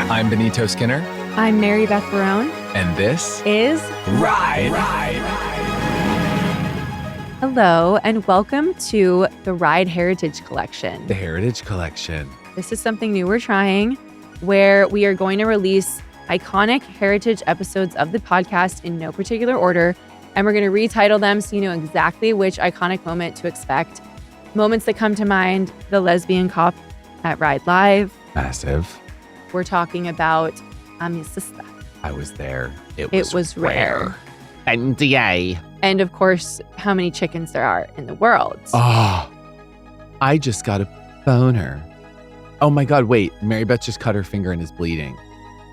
I'm Benito Skinner. I'm Mary Beth Barone. And this is Ride. Hello, and welcome to the Ride Heritage Collection. The Heritage Collection. This is something new we're trying, where we are going to release iconic heritage episodes of the podcast in no particular order, and we're going to retitle them so you know exactly which iconic moment to expect. Moments that come to mind: the lesbian cop at Ride Live. Massive. We're talking about mi sister. I was there. It was rare. NDA. And of course, how many chickens there are in the world. Oh, I just got a boner. Oh my God, wait. Mary Beth just cut her finger and is bleeding.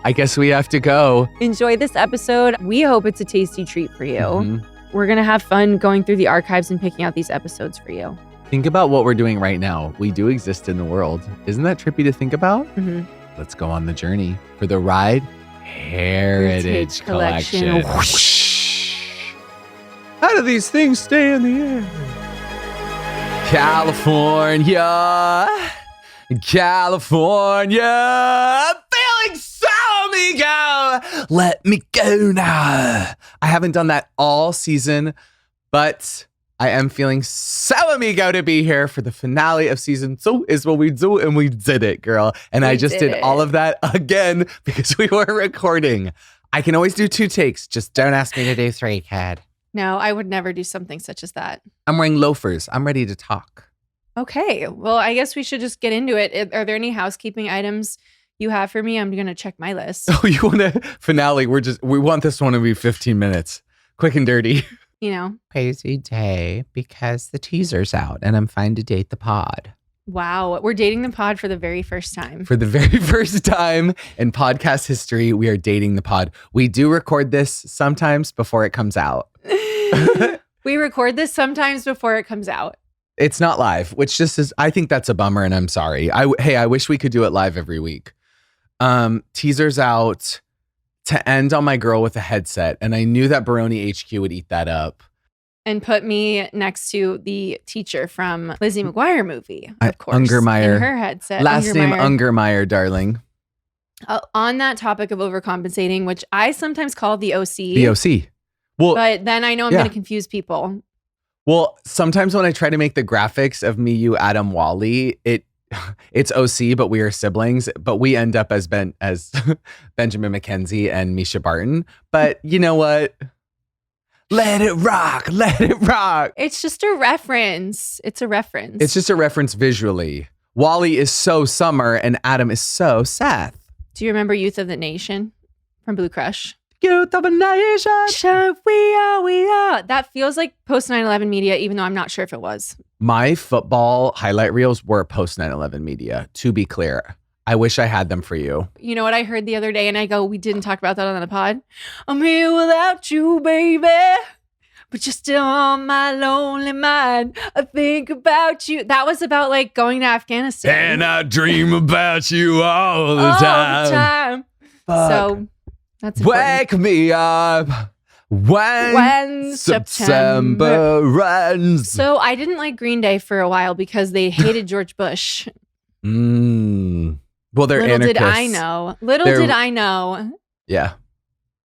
I guess we have to go. Enjoy this episode. We hope it's a tasty treat for you. Mm-hmm. We're going to have fun going through the archives and picking out these episodes for you. Think about what we're doing right now. We do exist in the world. Isn't that trippy to think about? Mm-hmm. Let's go on the journey for the Ride Heritage Collection. How do these things stay in the air? California, feeling so amigo. Let me go now. I haven't done that all season, but I am feeling so amigo to be here for the finale of season 2 is what we do, and we did it, girl. And I just did all of that again because we were recording. I can always do 2 takes. Just don't ask me to do 3, kid. No, I would never do something such as that. I'm wearing loafers. I'm ready to talk. Okay. Well, I guess we should just get into it. Are there any housekeeping items you have for me? I'm going to check my list. Oh, you want a finale? We want this one to be 15 minutes. Quick and dirty. You know. Crazy day because the teaser's out and I'm fine to date the pod. Wow. We're dating the pod for the very first time. For the very first time in podcast history, we are dating the pod. We do record this sometimes before it comes out. We record this sometimes before it comes out. It's not live, which just is, I think that's a bummer and I'm sorry. I wish we could do it live every week. Teasers out to end on my girl with a headset. And I knew that Barone HQ would eat that up. And put me next to the teacher from Lizzie McGuire movie, of course. Ungermeyer. In her headset. Last name Ungermeyer, darling. On that topic of overcompensating, which I sometimes call the OC. The OC. Well, but then I know I'm going to confuse people. Well, sometimes when I try to make the graphics of me, you, Adam, Wally, it's OC, but we are siblings. But we end up as Benjamin McKenzie and Misha Barton. But you know what? Let it rock. Let it rock. It's just a reference. It's a reference. It's just a reference visually. Wally is so Summer and Adam is so Seth. Do you remember Youth of the Nation from Blue Crush? Youth of a Nation. We are. That feels like post 9/11 media, even though I'm not sure if it was. My football highlight reels were post 9/11 media, to be clear. I wish I had them for you. You know what I heard the other day, and I go, we didn't talk about that on the pod. I'm here without you, baby, but you're still on my lonely mind. I think about you. That was about like going to Afghanistan. And I dream about you all the time. So that's important. Wake me up when September ends. So I didn't like Green Day for a while because they hated George Bush. Well, they're anarchists. Little did I know. Yeah.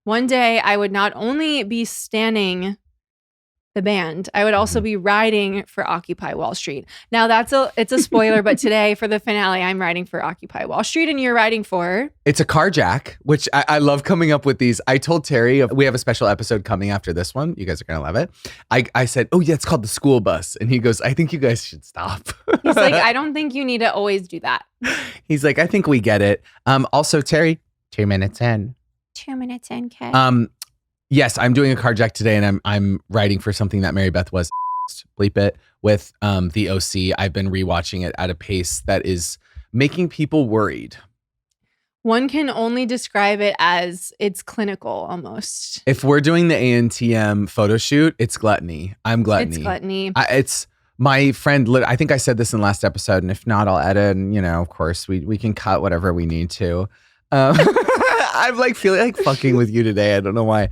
One day I would not only be standing the band, I would also be riding for Occupy Wall Street. Now it's a spoiler, but today for the finale, I'm riding for Occupy Wall Street and you're riding for? It's a carjack, which I love coming up with these. I told Terry, we have a special episode coming after this one. You guys are going to love it. I said, oh yeah, it's called the school bus. And he goes, I think you guys should stop. He's like, I don't think you need to always do that. He's like, I think we get it. Also, Terry, 2 minutes in. 2 minutes in, Kay. Yes, I'm doing a carjack today and I'm writing for something that Mary Beth was bleep it with the OC. I've been rewatching it at a pace that is making people worried. One can only describe it as it's clinical almost. If we're doing the ANTM photo shoot, it's gluttony. I'm gluttony. It's gluttony. It's my friend. I think I said this in the last episode, and if not, I'll edit. And of course, we can cut whatever we need to. I'm like feeling like fucking with you today. I don't know why.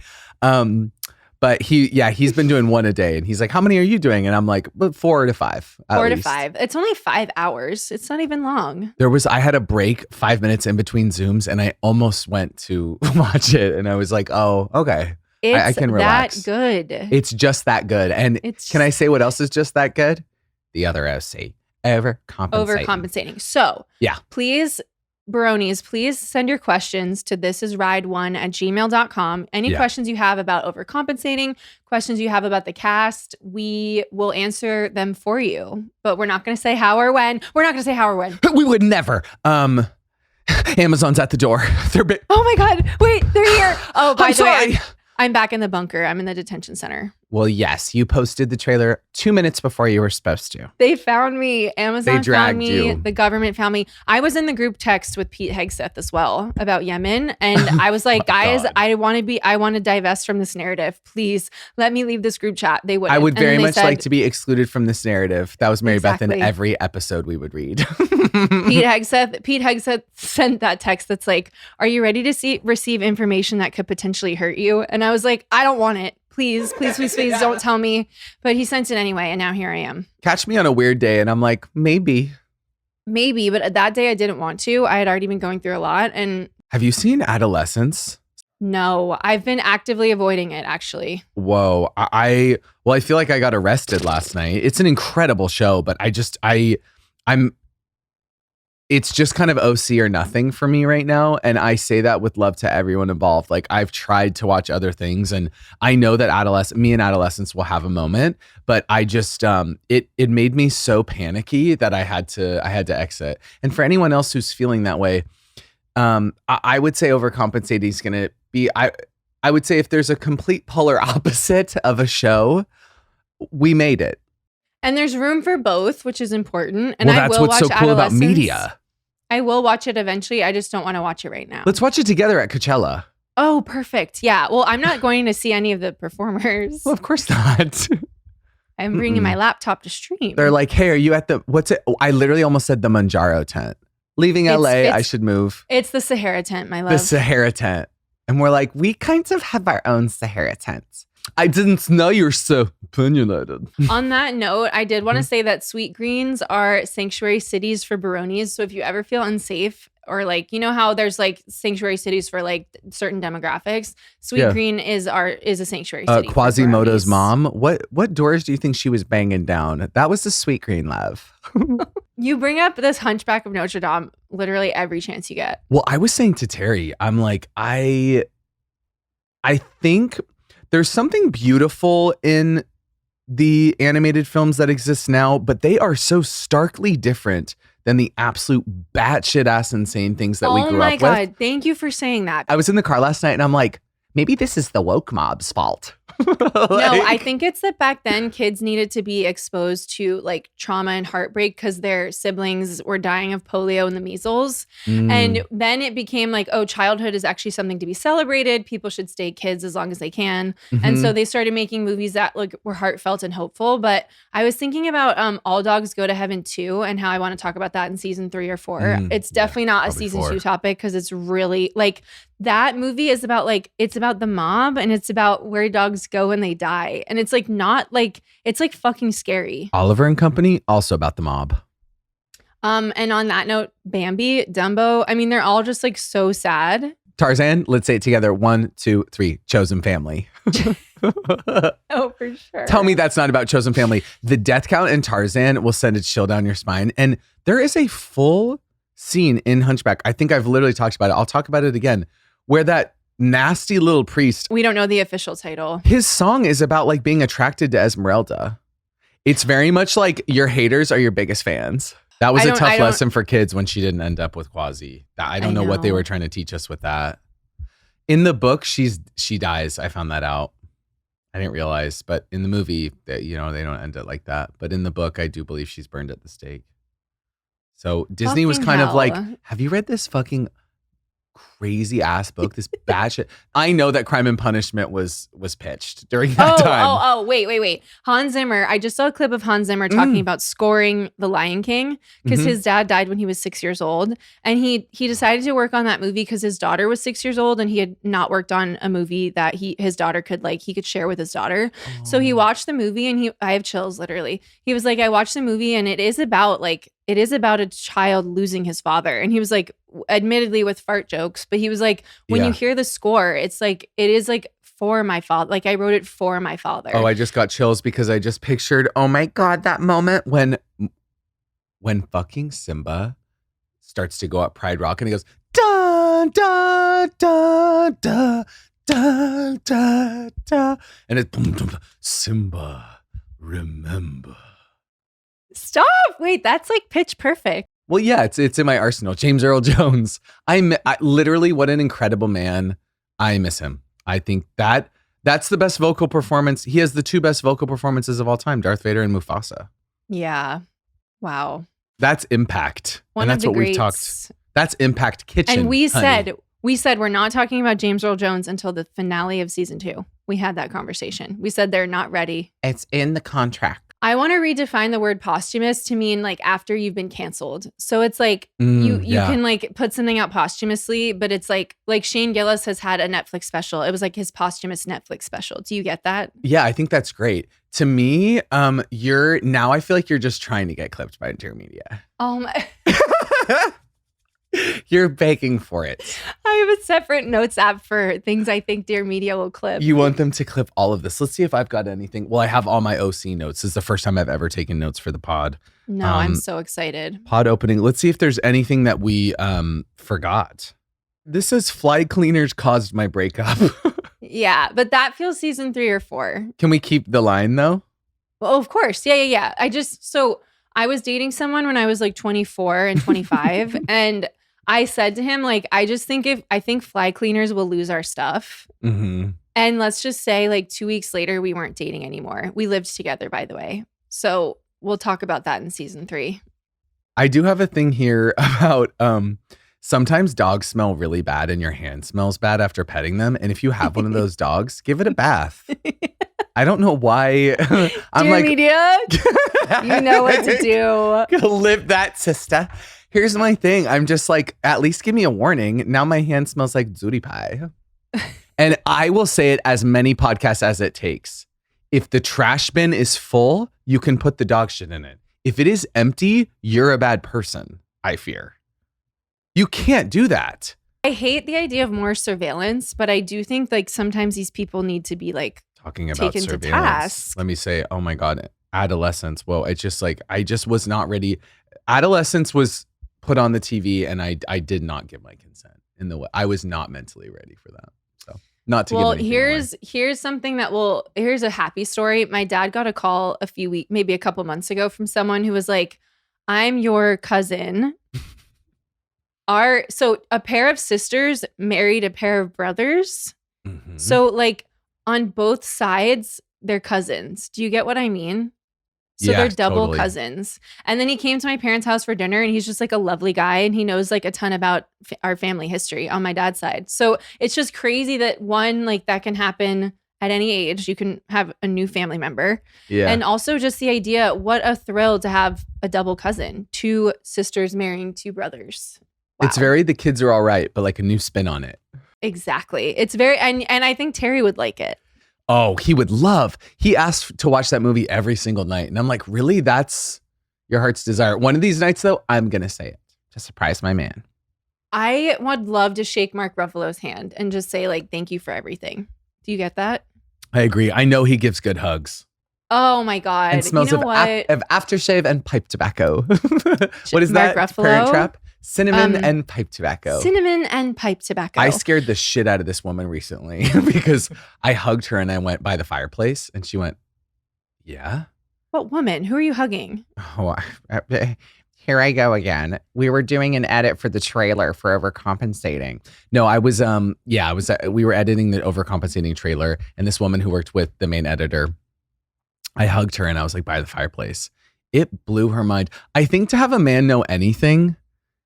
But he's been doing one a day, and he's like, "How many are you doing?" And I'm like, "But 4 to 5." 4 to 5. It's only 5 hours. It's not even long. I had a break 5 minutes in between Zooms, and I almost went to watch it, and I was like, "Oh, okay, I can relax." That good. It's just that good. And can I say what else is just that good? The other OC, overcompensating. So yeah, please. Baronies, please send your questions to thisisride1@gmail.com. Any questions you have about overcompensating, questions you have about the cast, we will answer them for you. But we're not going to say how or when. We would never. Amazon's at the door. Oh my God. Wait, they're here. Oh, by the way, sorry. I'm back in the bunker. I'm in the detention center. Well, yes, you posted the trailer 2 minutes before you were supposed to. They found me. Amazon found me. You. The government found me. I was in the group text with Pete Hegseth as well about Yemen. And I was like, guys, God. I want to divest from this narrative. Please let me leave this group chat. They wouldn't. I would very much like to be excluded from this narrative. That was Mary Beth in every episode we would read. Pete Hegseth sent that text that's like, are you ready to receive information that could potentially hurt you? And I was like, I don't want it. Please don't tell me. But he sent it anyway, and now here I am. Catch me on a weird day, and I'm like, maybe. But that day I didn't want to. I had already been going through a lot. And have you seen Adolescence? No, I've been actively avoiding it, actually. Whoa. I feel like I got arrested last night. It's an incredible show, but it's just kind of OC or nothing for me right now. And I say that with love to everyone involved. Like, I've tried to watch other things, and I know that me and Adolescence will have a moment, but I just, it made me so panicky that I had to exit. And for anyone else who's feeling that way, I would say Overcompensating is going to be, I would say if there's a complete polar opposite of a show, we made it. And there's room for both, which is important. And that's what's so cool about media. I will watch it eventually. I just don't want to watch it right now. Let's watch it together at Coachella. Oh, perfect. Yeah. Well, I'm not going to see any of the performers. Well, of course not. I'm bringing my laptop to stream. They're like, hey, are you at I literally almost said the Manjaro tent. Leaving LA, I should move. It's the Sahara tent, my love. The Sahara tent. And we're like, we kind of have our own Sahara tent. I didn't know you're so opinionated. On that note, I did want to say that Sweet Greens are sanctuary cities for Baronies. So if you ever feel unsafe, or like, you know how there's like sanctuary cities for like certain demographics, Sweet Green is a sanctuary city. Quasimodo's mom. What doors do you think she was banging down? That was the Sweet Green love. You bring up this Hunchback of Notre Dame literally every chance you get. Well, I was saying to Terry, I'm like, I think there's something beautiful in the animated films that exist now, but they are so starkly different than the absolute batshit ass insane things that we grew up with. Oh my God. Thank you for saying that. I was in the car last night and I'm like, maybe this is the woke mob's fault. No, I think it's that back then kids needed to be exposed to like trauma and heartbreak because their siblings were dying of polio and the measles. And then it became like, oh, childhood is actually something to be celebrated. People should stay kids as long as they can. And so they started making movies that like were heartfelt and hopeful. But I was thinking about All Dogs Go to Heaven 2 and how I want to talk about that in season 3 or 4. It's definitely not a season 2 topic because it's really like that movie is about like, it's about the mob and it's about where dogs go when they die. And it's like not like, it's like fucking scary. Oliver and Company, also about the mob. And on that note, Bambi, Dumbo, I mean, they're all just like so sad. Tarzan, let's say it together. 1, 2, 3, Chosen Family. Oh, for sure. Tell me that's not about Chosen Family. The death count in Tarzan will send a chill down your spine. And there is a full scene in Hunchback. I think I've literally talked about it. I'll talk about it again. Where that nasty little priest. We don't know the official title. His song is about like being attracted to Esmeralda. It's very much like your haters are your biggest fans. That was a tough lesson for kids when she didn't end up with Quasi. I don't know what they were trying to teach us with that. In the book, she dies. I found that out. I didn't realize, but in the movie, they don't end it like that. But in the book, I do believe she's burned at the stake. So Disney was kind of like, have you read this fucking crazy ass book, this bad shit. I know that Crime and Punishment was pitched during that time. Wait. Hans Zimmer. I just saw a clip of Hans Zimmer talking about scoring The Lion King because his dad died when he was 6 years old. And he decided to work on that movie because his daughter was 6 years old and he had not worked on a movie that his daughter could share with his daughter. So he watched the movie and I have chills literally. He was like, I watched the movie and it is about a child losing his father. And he was like, admittedly with fart jokes, but he was like, when you hear the score, it's like, it is like for my father. Like I wrote it for my father. Oh, I just got chills because I just pictured, oh my God, that moment when fucking Simba starts to go up Pride Rock and he goes, da, da, da, da, da, da, da. And it's boom, boom, boom, Simba, remember. Stop. Wait, that's like pitch perfect. Well, yeah, it's in my arsenal. James Earl Jones. I literally, what an incredible man. I miss him. I think that's the best vocal performance. He has the two best vocal performances of all time, Darth Vader and Mufasa. Yeah. Wow. That's impact. And that's what we've talked. That's Impact Kitchen. And we said we're not talking about James Earl Jones until the finale of season 2. We had that conversation. We said they're not ready. It's in the contract. I want to redefine the word posthumous to mean like after you've been canceled. So it's like you can like put something out posthumously, but it's like Shane Gillis has had a Netflix special. It was like his posthumous Netflix special. Do you get that? Yeah, I think that's great. To me, I feel like you're just trying to get clipped by Dear Media. Oh my. You're begging for it. I have a separate notes app for things I think Dear Media will clip. You want them to clip all of this. Let's see if I've got anything. Well, I have all my OC notes. This is the first time I've ever taken notes for the pod. No, I'm so excited. Pod opening. Let's see if there's anything that we forgot. This says fly cleaners caused my breakup. Yeah, but that feels season 3 or 4. Can we keep the line though? Well, of course. Yeah. I was dating someone when I was like 24 and 25 and I said to him, like, I think fly cleaners will lose our stuff. Mm-hmm. And let's just say like 2 weeks later, we weren't dating anymore. We lived together, by the way. So we'll talk about that in season 3. I do have a thing here about sometimes dogs smell really bad and your hand smells bad after petting them. And if you have one of those dogs, give it a bath. I don't know why. I'm Dear like, Media, you know what to do. Live that, sister. Here's my thing. I'm just like, at least give me a warning. Now my hand smells like zuri pie. And I will say it as many podcasts as it takes. If the trash bin is full, you can put the dog shit in it. If it is empty, you're a bad person, I fear. You can't do that. I hate the idea of more surveillance, but I do think like sometimes these people need to be like talking about taken surveillance. To task. Let me say, oh my God, Adolescence. Whoa, it's just like, I just was not ready. Adolescence was put on the TV and I did not give my consent in the way. I was not mentally ready for that. So not to give anything away. Here's something here's a happy story. My dad got a call maybe a couple months ago from someone who was like, I'm your cousin. So a pair of sisters married a pair of brothers. Mm-hmm. So like on both sides, they're cousins. Do you get what I mean? So they're double cousins. And then he came to my parents' house for dinner and he's just like a lovely guy and he knows like a ton about our family history on my dad's side. So it's just crazy that that can happen at any age. You can have a new family member. Yeah. And also just the idea, what a thrill to have a double cousin, 2 sisters marrying 2 brothers. Wow. It's very, the kids are all right, but like a new spin on it. Exactly. It's very, and I think Terry would like it. Oh, he asked to watch that movie every single night. And I'm like, really? That's your heart's desire. One of these nights, though, I'm going to say it to surprise my man. I would love to shake Mark Ruffalo's hand and just say, like, thank you for everything. Do you get that? I agree. I know he gives good hugs. Oh, my God. And smells of aftershave and pipe tobacco. What is Mark that? Ruffalo? Parent Trap? Cinnamon and pipe tobacco. Cinnamon and pipe tobacco. I scared the shit out of this woman recently because I hugged her and I went by the fireplace and she went, yeah? What woman? Who are you hugging? Oh, here I go again. We were doing an edit for the trailer for Overcompensating. No, we were editing the Overcompensating trailer and this woman who worked with the main editor, I hugged her and I was like by the fireplace. It blew her mind. I think to have a man know anything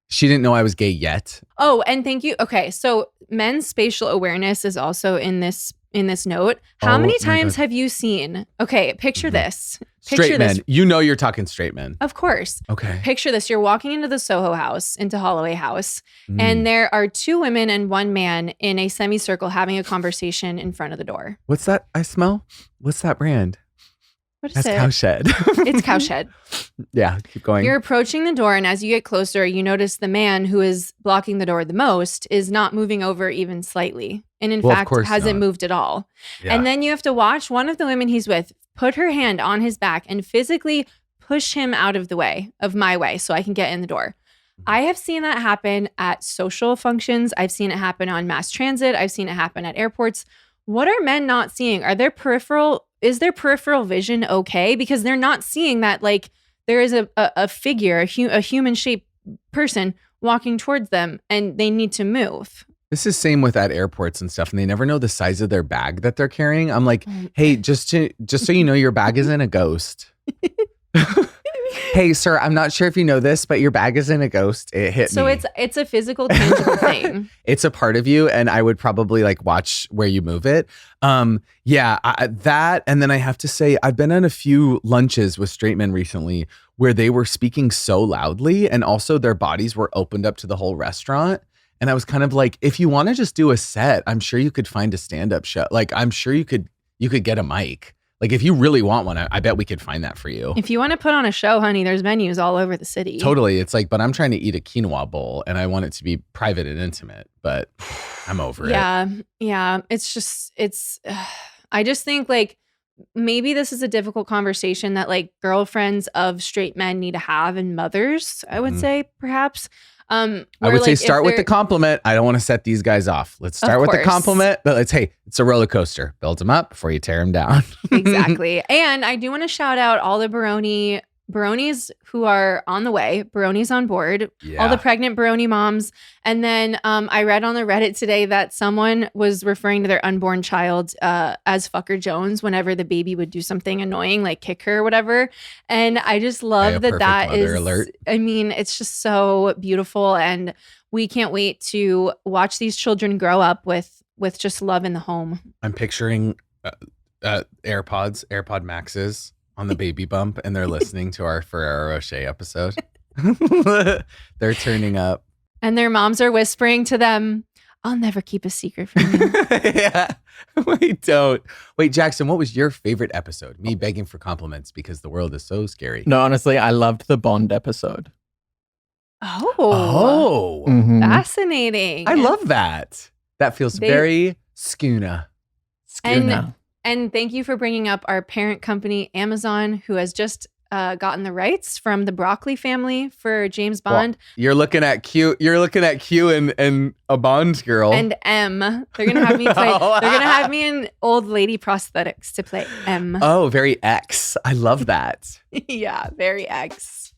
She didn't know I was gay yet. Oh, and thank you. Okay, so men's spatial awareness is also in this note. How many times have you seen? Okay, picture this. Straight men. You know you're talking straight men. Of course. Okay. Picture this. You're walking into the Soho House, into Holloway House, and there are 2 women and 1 man in a semicircle having a conversation in front of the door. What's that I smell? What's that brand? What is That's it? Cowshed. It's Cowshed. Yeah, keep going. You're approaching the door, and as you get closer, you notice the man who is blocking the door the most is not moving over even slightly. And in fact, hasn't moved at all. Yeah. And then you have to watch one of the women he's with put her hand on his back and physically push him out of the way, of my way, so I can get in the door. I have seen that happen at social functions. I've seen it happen on mass transit. I've seen it happen at airports. What are men not seeing? Is their peripheral vision okay? Because they're not seeing that, like, there is a figure, a human-shaped person walking towards them, and they need to move. This is same with at airports and stuff, and they never know the size of their bag that they're carrying. I'm like, hey, just so you know, your bag isn't a ghost. Hey, sir, I'm not sure if you know this, but your bag isn't a ghost. It hit me. So it's a physical, tangible thing. It's a part of you, and I would probably like watch where you move it. That, and then I have to say, I've been on a few lunches with straight men recently where they were speaking so loudly, and also their bodies were opened up to the whole restaurant. And I was kind of like, if you want to just do a set, I'm sure you could find a stand-up show. Like, I'm sure you could get a mic. Like, if you really want one, I bet we could find that for you. If you want to put on a show, honey, there's venues all over the city. Totally. It's like, but I'm trying to eat a quinoa bowl and I want it to be private and intimate, but I'm over it. Yeah. I just think like maybe this is a difficult conversation that like girlfriends of straight men need to have, and mothers, I would say, perhaps. I would say start with the compliment. I don't want to set these guys off. Let's start with the compliment, but hey, it's a roller coaster. Build them up before you tear them down. Exactly. And I do want to shout out all the Bronies who are on the way, Bronies on board, all the pregnant Brony moms. And then I read on the Reddit today that someone was referring to their unborn child as Fucker Jones whenever the baby would do something annoying, like kick her or whatever. And I just love that is, alert. I mean, it's just so beautiful. And we can't wait to watch these children grow up with just love in the home. I'm picturing AirPod Maxes on the baby bump, and they're listening to our Ferrero Rocher episode. They're turning up. And their moms are whispering to them, I'll never keep a secret from you. Yeah. Wait, Jackson, what was your favorite episode? Me begging for compliments because the world is so scary. No, honestly, I loved the Bond episode. Oh. Fascinating. I love that. That feels very Schooner. And thank you for bringing up our parent company, Amazon, who has just gotten the rights from the Broccoli family for James Bond. Well, you're looking at Q and a Bond girl. And M. They're gonna have me play. They're gonna have me in old lady prosthetics to play M. Oh, very X. I love that. Yeah, very X.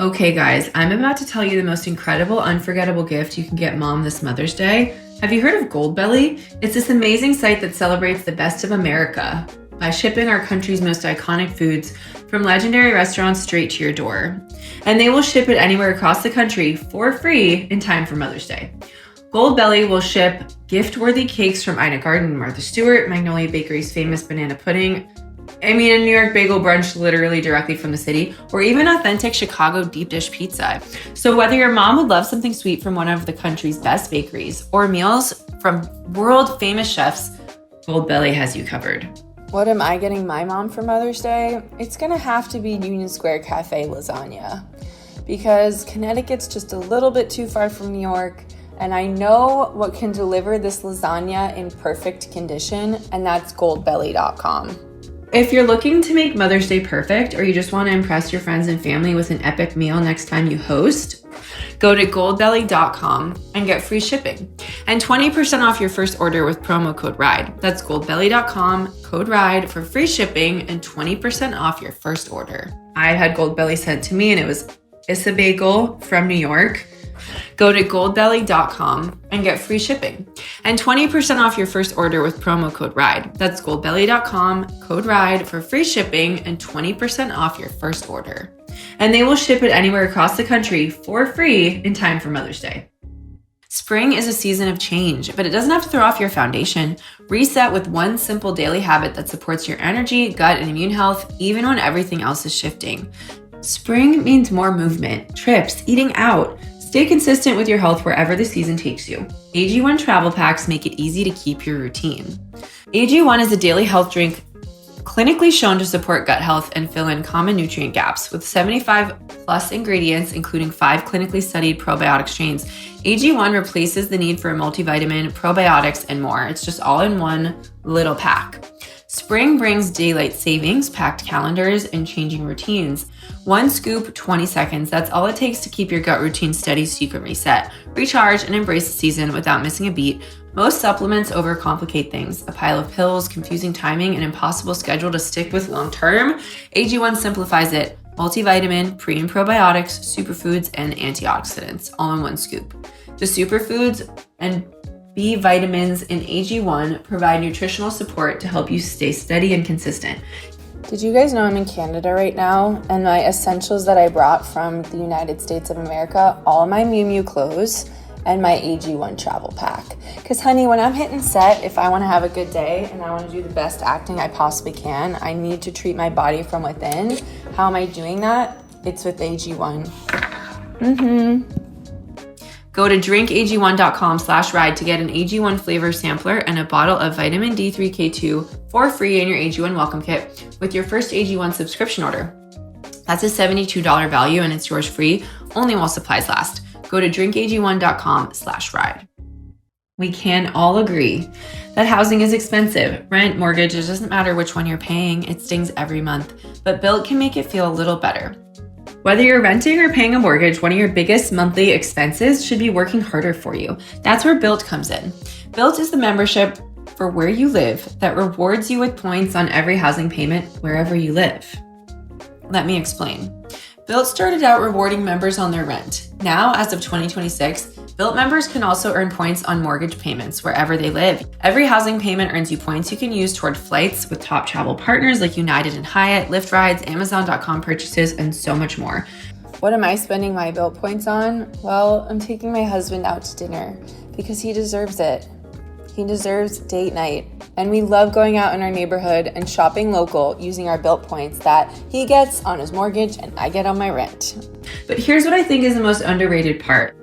Okay, guys, I'm about to tell you the most incredible, unforgettable gift you can get mom this Mother's Day. Have you heard of Goldbelly? It's this amazing site that celebrates the best of America by shipping our country's most iconic foods from legendary restaurants straight to your door. And they will ship it anywhere across the country for free in time for Mother's Day. Goldbelly will ship gift-worthy cakes from Ina Garden and Martha Stewart, Magnolia Bakery's famous banana pudding, a New York bagel brunch literally directly from the city, or even authentic Chicago deep dish pizza. So whether your mom would love something sweet from one of the country's best bakeries or meals from world famous chefs, Goldbelly has you covered. What am I getting my mom for Mother's Day? It's gonna have to be Union Square Cafe lasagna, because Connecticut's just a little bit too far from New York, and I know what can deliver this lasagna in perfect condition, and that's goldbelly.com. If you're looking to make Mother's Day perfect, or you just want to impress your friends and family with an epic meal next time you host, go to goldbelly.com and get free shipping and 20% off your first order with promo code RIDE. That's goldbelly.com, code RIDE for free shipping and 20% off your first order. I had Goldbelly sent to me, and it was Issa Bagel from New York. Go to goldbelly.com and get free shipping and 20% off your first order with promo code RIDE. That's goldbelly.com, code RIDE for free shipping and 20% off your first order. And they will ship it anywhere across the country for free in time for Mother's Day. Spring is a season of change, but it doesn't have to throw off your foundation. Reset with one simple daily habit that supports your energy, gut, and immune health, even when everything else is shifting. Spring means more movement, trips, eating out. Stay consistent with your health wherever the season takes you. AG1 travel packs make it easy to keep your routine. AG1 is a daily health drink clinically shown to support gut health and fill in common nutrient gaps. With 75 plus ingredients, including 5 clinically studied probiotic strains, AG1 replaces the need for a multivitamin, probiotics, and more. It's just all in one little pack. Spring brings daylight savings, packed calendars, and changing routines. 1 scoop, 20 seconds. That's all it takes to keep your gut routine steady so you can reset, recharge, and embrace the season without missing a beat. Most supplements overcomplicate things. A pile of pills, confusing timing, and impossible schedule to stick with long term. AG1 simplifies it. Multivitamin, pre and probiotics, superfoods, and antioxidants, all in 1 scoop. The superfoods and B vitamins in AG1 provide nutritional support to help you stay steady and consistent. Did you guys know I'm in Canada right now, and my essentials that I brought from the United States of America, all my Miu Miu clothes, and my AG1 travel pack. Because honey, when I'm hitting set, if I want to have a good day and I want to do the best acting I possibly can, I need to treat my body from within. How am I doing that? It's with AG1. Go to drinkag1.com/ride to get an AG1 flavor sampler and a bottle of vitamin D3K2 for free in your AG1 welcome kit with your first AG1 subscription order. That's a $72 value and it's yours free only while supplies last. Go to drinkag1.com/ride. We can all agree that housing is expensive. Rent, mortgage, it doesn't matter which one you're paying, it stings every month. But Built can make it feel a little better. Whether you're renting or paying a mortgage, one of your biggest monthly expenses should be working harder for you. That's where Built comes in. Built is the membership for where you live that rewards you with points on every housing payment wherever you live. Let me explain. Built started out rewarding members on their rent. Now, as of 2026, Built members can also earn points on mortgage payments wherever they live. Every housing payment earns you points you can use toward flights with top travel partners like United and Hyatt, Lyft rides, Amazon.com purchases, and so much more. What am I spending my Built points on? Well, I'm taking my husband out to dinner because he deserves it. He deserves date night. And we love going out in our neighborhood and shopping local using our Built points that he gets on his mortgage and I get on my rent. But here's what I think is the most underrated part.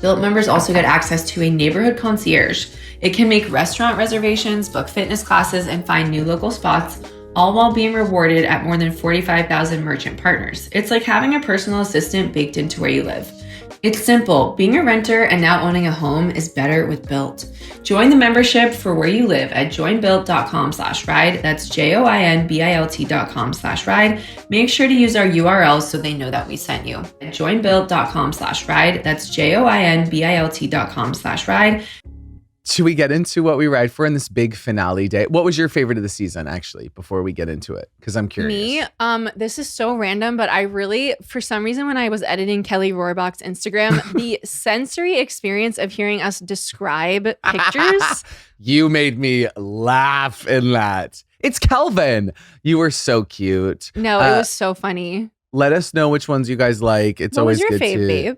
Built members also get access to a neighborhood concierge. It can make restaurant reservations, book fitness classes, and find new local spots, all while being rewarded at more than 45,000 merchant partners. It's like having a personal assistant baked into where you live. It's simple. Being a renter and now owning a home is better with Built. Join the membership for where you live at joinbuilt.com/ride. That's joinbilt.com/ride. Make sure to use our URL so they know that we sent you. At joinbuilt.com/ride. That's joinbilt.com/ride. Should we get into what we ride for in this big finale day? What was your favorite of the season, actually, before we get into it? Because I'm curious. Me, this is so random, but I really, for some reason, when I was editing Kelly Rohrbach's Instagram, the sensory experience of hearing us describe pictures. You made me laugh in that. It's Kelvin. You were so cute. No, it was so funny. Let us know which ones you guys like. It's What always was your good fave, to. babe?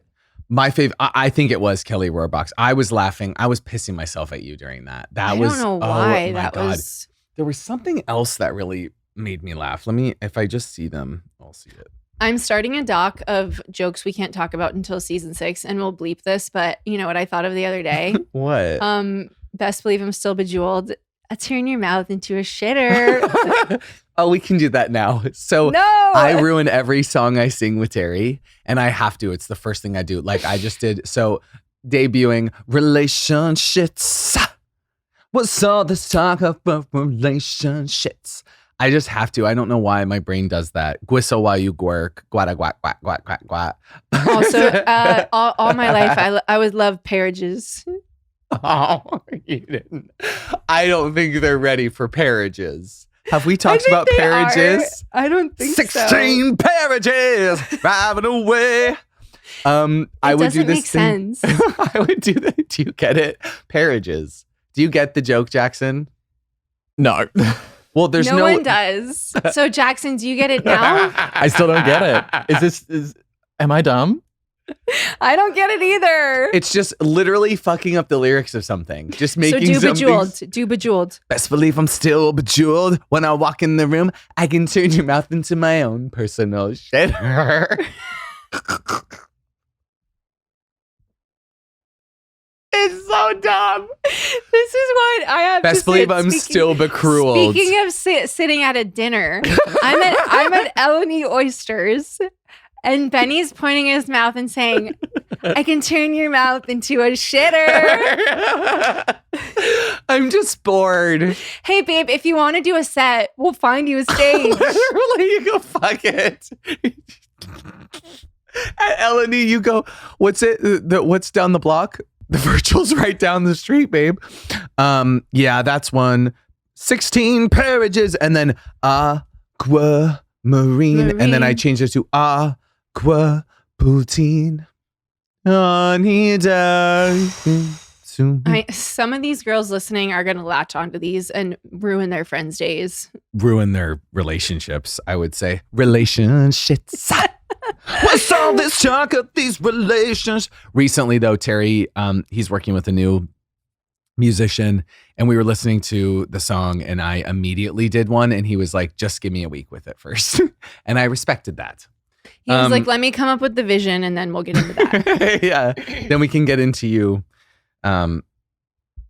My fave, I think it was Kelly Rohrbach. I was laughing. I was pissing myself at you during that. I don't know why. Oh my that God. was. There was something else that really made me laugh. Let me, if I just see them, I'll see it. I'm starting a doc of jokes we can't talk about until season 6, and we'll bleep this. But you know what I thought of the other day? What? Best believe I'm still bejeweled. Turn your mouth into a shitter. Oh, we can do that now. So No! I ruin every song I sing with Terry, and I have to. It's the first thing I do. Like I just did. So debuting relationships. What's all this talk about relationships? I just have to. I don't know why my brain does that. Guiso while you work. Guada guac guac guac guac guac. Also, all my life, I would love peerages. Oh, you didn't. I don't think they're ready for peerages. Have we talked about peerages? I don't think 16 peerages driving away. I would do doesn't this make thing. sense. I would do that. Do you get it? Parages. Do you get the joke, Jackson? No, Well, there's no one does. So Jackson, do you get it now? I still don't get it. Am I dumb? I don't get it either. It's just literally fucking up the lyrics of something. Just making so do something. bejeweled. Do bejeweled. Best believe I'm still bejeweled. When I walk in the room, I can turn your mouth into my own personal shitter. It's so dumb. This is what I have Best to believe say. I'm still becrueled. Speaking of sitting at a dinner, I'm at Eleni Oysters, and Benny's pointing his mouth and saying, "I can turn your mouth into a shitter." I'm just bored. Hey, babe, if you want to do a set, we'll find you a stage. Literally, you go, fuck it. At Eleni, you go, what's it? What's down the block? The virtual's right down the street, babe. Yeah, that's one. 16 parages, and then aquamarine. And then I changed it to aqua poutine. Some of these girls listening are going to latch onto these and ruin their friends' days. Ruin their relationships, I would say. Relationships. What's all this talk of these relations? Recently, though, Terry, he's working with a new musician, and we were listening to the song, and I immediately did one, and he was like, just give me a week with it first. And I respected that. He was like, let me come up with the vision, and then we'll get into that. Yeah. Then we can get into you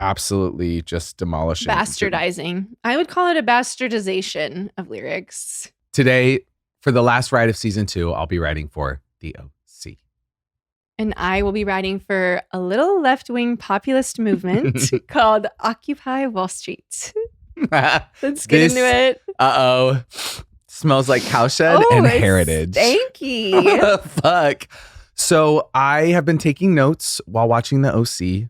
absolutely just demolishing. Bastardizing. I would call it a bastardization of lyrics. Today, for the last ride of season 2, I'll be writing for the OC. And I will be writing for a little left-wing populist movement called Occupy Wall Street. Let's get into it. Uh-oh. Smells like cowshed and it's heritage. Stanky. Fuck. So I have been taking notes while watching the OC.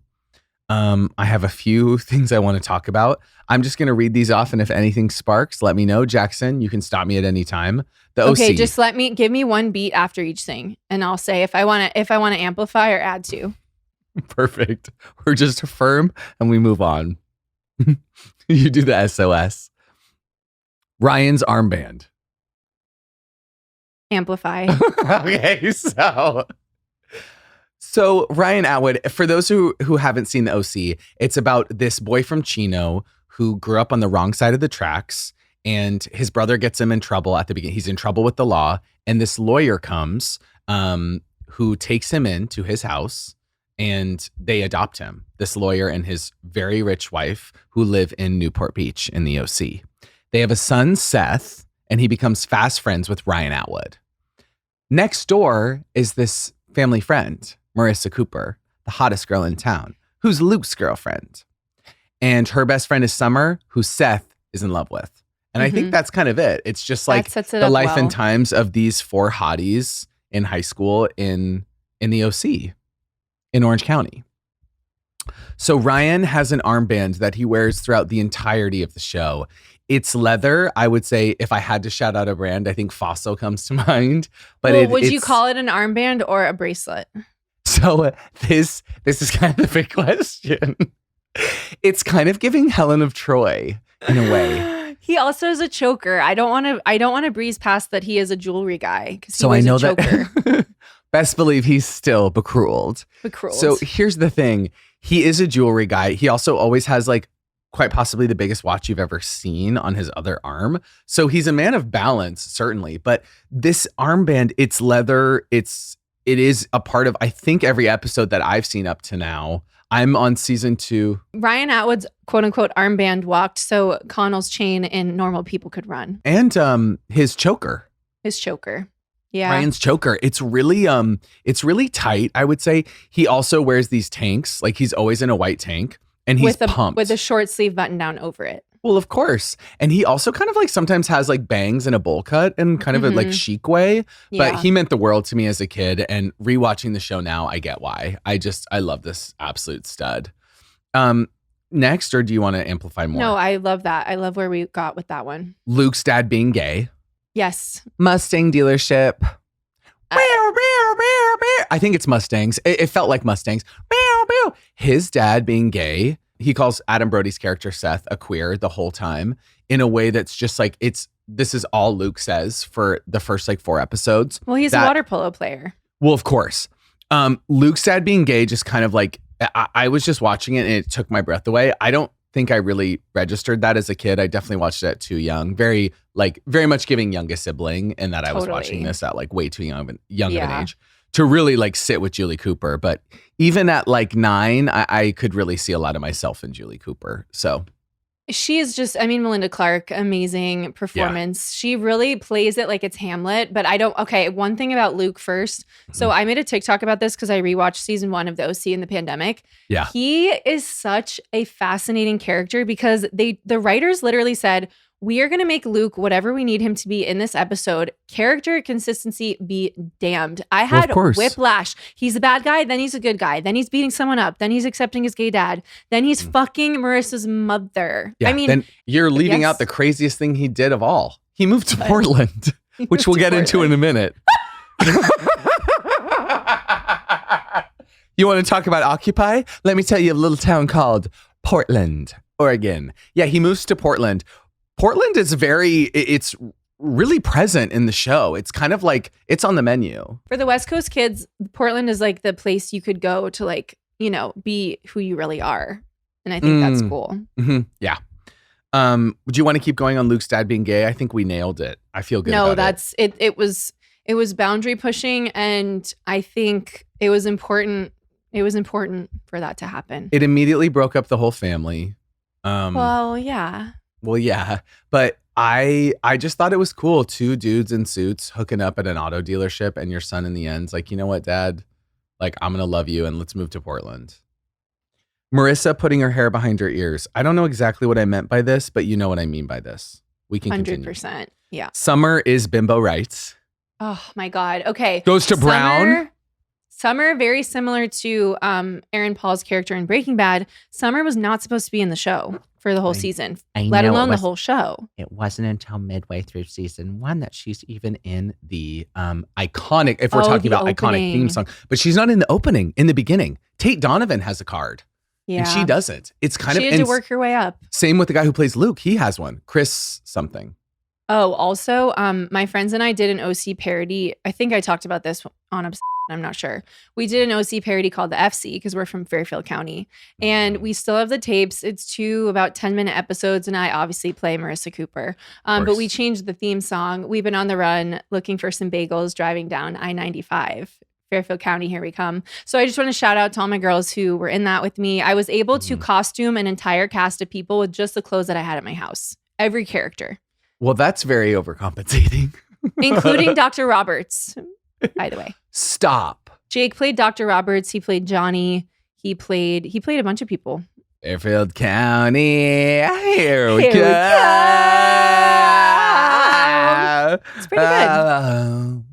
I have a few things I want to talk about. I'm just going to read these off, and if anything sparks, let me know. Jackson, you can stop me at any time. The OC. Okay, just give me one beat after each thing, and I'll say if I want to amplify or add to. Perfect. We're just affirm and we move on. You do the SOS. Ryan's armband. Amplify. Okay, so Ryan Atwood, for those who haven't seen the OC, it's about this boy from Chino who grew up on the wrong side of the tracks, and his brother gets him in trouble at the beginning. He's in trouble with the law, and this lawyer comes who takes him into his house, and they adopt him, this lawyer and his very rich wife who live in Newport Beach in the OC. They have a son, Seth, and he becomes fast friends with Ryan Atwood. Next door is this family friend, Marissa Cooper, the hottest girl in town, who's Luke's girlfriend. And her best friend is Summer, who Seth is in love with. And I think that's kind of it. It's just like the life and times of these 4 hotties in high school in the OC in Orange County. So Ryan has an armband that he wears throughout the entirety of the show. It's leather. I would say if I had to shout out a brand, I think Fossil comes to mind. But would you call it an armband or a bracelet? So this is kind of the big question. It's kind of giving Helen of Troy in a way. He also is a choker. I don't want to breeze past that he is a jewelry guy. So I know that. Best believe he's still becrueled. So here's the thing. He is a jewelry guy. He also always has like quite possibly the biggest watch you've ever seen on his other arm. So he's a man of balance, certainly. But this armband, it's leather. It is a part of, I think, every episode that I've seen up to now. I'm on season 2. Ryan Atwood's quote unquote armband walked so Connell's chain and normal people could run. And his choker. Yeah. Ryan's choker. It's really tight, I would say. He also wears these tanks. Like he's always in a white tank, and he's pumped. With a short sleeve button down over it. Well, of course. And he also kind of like sometimes has like bangs and a bowl cut in kind of a like chic way. But he meant the world to me as a kid. And rewatching the show now, I get why. I love this absolute stud. Next, or do you want to amplify more? No, I love that. I love where we got with that one. Luke's dad being gay. Yes. Mustang dealership. I think it's Mustangs. It felt like Mustangs. His dad being gay, he calls Adam Brody's character Seth a queer the whole time in a way that's just like, this is all Luke says for the first like 4 episodes. Well, he's a water polo player. Well, of course. Luke's dad being gay just kind of like, I was just watching it and it took my breath away. I don't think I really registered that as a kid. I definitely watched it too young, very much giving youngest sibling, and that I was watching this at like way too young of an age to really like sit with Julie Cooper. But even at like 9, I could really see a lot of myself in Julie Cooper. So she is just, I mean, Melinda Clarke, amazing performance. Yeah. She really plays it like it's Hamlet, but one thing about Luke first. So I made a TikTok about this because I rewatched season 1 of The OC in the pandemic. Yeah. He is such a fascinating character because the writers literally said, we are going to make Luke whatever we need him to be in this episode. Character consistency be damned. I had whiplash. He's a bad guy, then he's a good guy. Then he's beating someone up. Then he's accepting his gay dad. Then he's fucking Marissa's mother. Yeah, I mean, then you're leaving out the craziest thing he did of all. He moved to Portland, which we'll get into in a minute. You want to talk about Occupy? Let me tell you a little town called Portland, Oregon. Yeah, he moves to Portland. Portland is it's really present in the show. It's kind of like it's on the menu. For the West Coast kids, Portland is like the place you could go to like, be who you really are. And I think that's cool. Mm-hmm. Yeah. Do you want to keep going on Luke's dad being gay? I think we nailed it. I feel good about it. It was boundary pushing, and I think it was important. It was important for that to happen. It immediately broke up the whole family. Well, yeah. Well, yeah, but I just thought it was cool. 2 dudes in suits hooking up at an auto dealership, and your son in the end's like, you know what, Dad? Like, I'm gonna love you, and let's move to Portland. Marissa putting her hair behind her ears. I don't know exactly what I meant by this, but you know what I mean by this. We can 100%. Continue. Yeah. Summer is bimbo rights. Oh my God. Okay. Goes to Brown. Summer, very similar to Aaron Paul's character in Breaking Bad. Summer was not supposed to be in the show for the whole season, let alone the whole show. It wasn't until midway through season 1 that she's even in the iconic, if we're talking about iconic theme song, but she's not in the opening, in the beginning. Tate Donovan has a card. Yeah. And she doesn't. It's kind of... She had to work her way up. Same with the guy who plays Luke. He has one. Chris something. Oh, also, my friends and I did an OC parody. I think I talked about this on I'm not sure. We did an OC parody called the FC because we're from Fairfield County. And we still have the tapes. It's 2 about 10-minute episodes. And I obviously play Marissa Cooper. But we changed the theme song. We've been on the run looking for some bagels driving down I-95. Fairfield County, here we come. So I just want to shout out to all my girls who were in that with me. I was able to costume an entire cast of people with just the clothes that I had at my house. Every character. Well, that's very overcompensating. Including Dr. Roberts, by the way. Stop. Jake played Dr. Roberts. He played Johnny. He played a bunch of people. Fairfield County. Here we go. It's pretty good.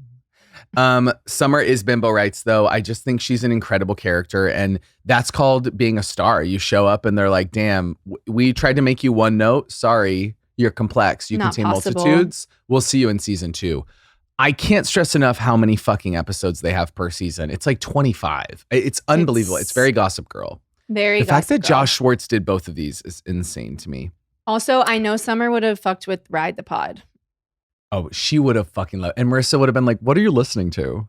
Summer is bimbo rights, though. I just think she's an incredible character, and that's called being a star. You show up and they're like, damn, we tried to make you one note. Sorry, you're complex. You contain multitudes. We'll see you in season 2. I can't stress enough how many fucking episodes they have per season. It's like 25. It's unbelievable. It's very Gossip Girl. The fact that Josh Schwartz did both of these is insane to me. Also, I know Summer would have fucked with Ride the Pod. Oh, she would have fucking loved. And Marissa would have been like, what are you listening to?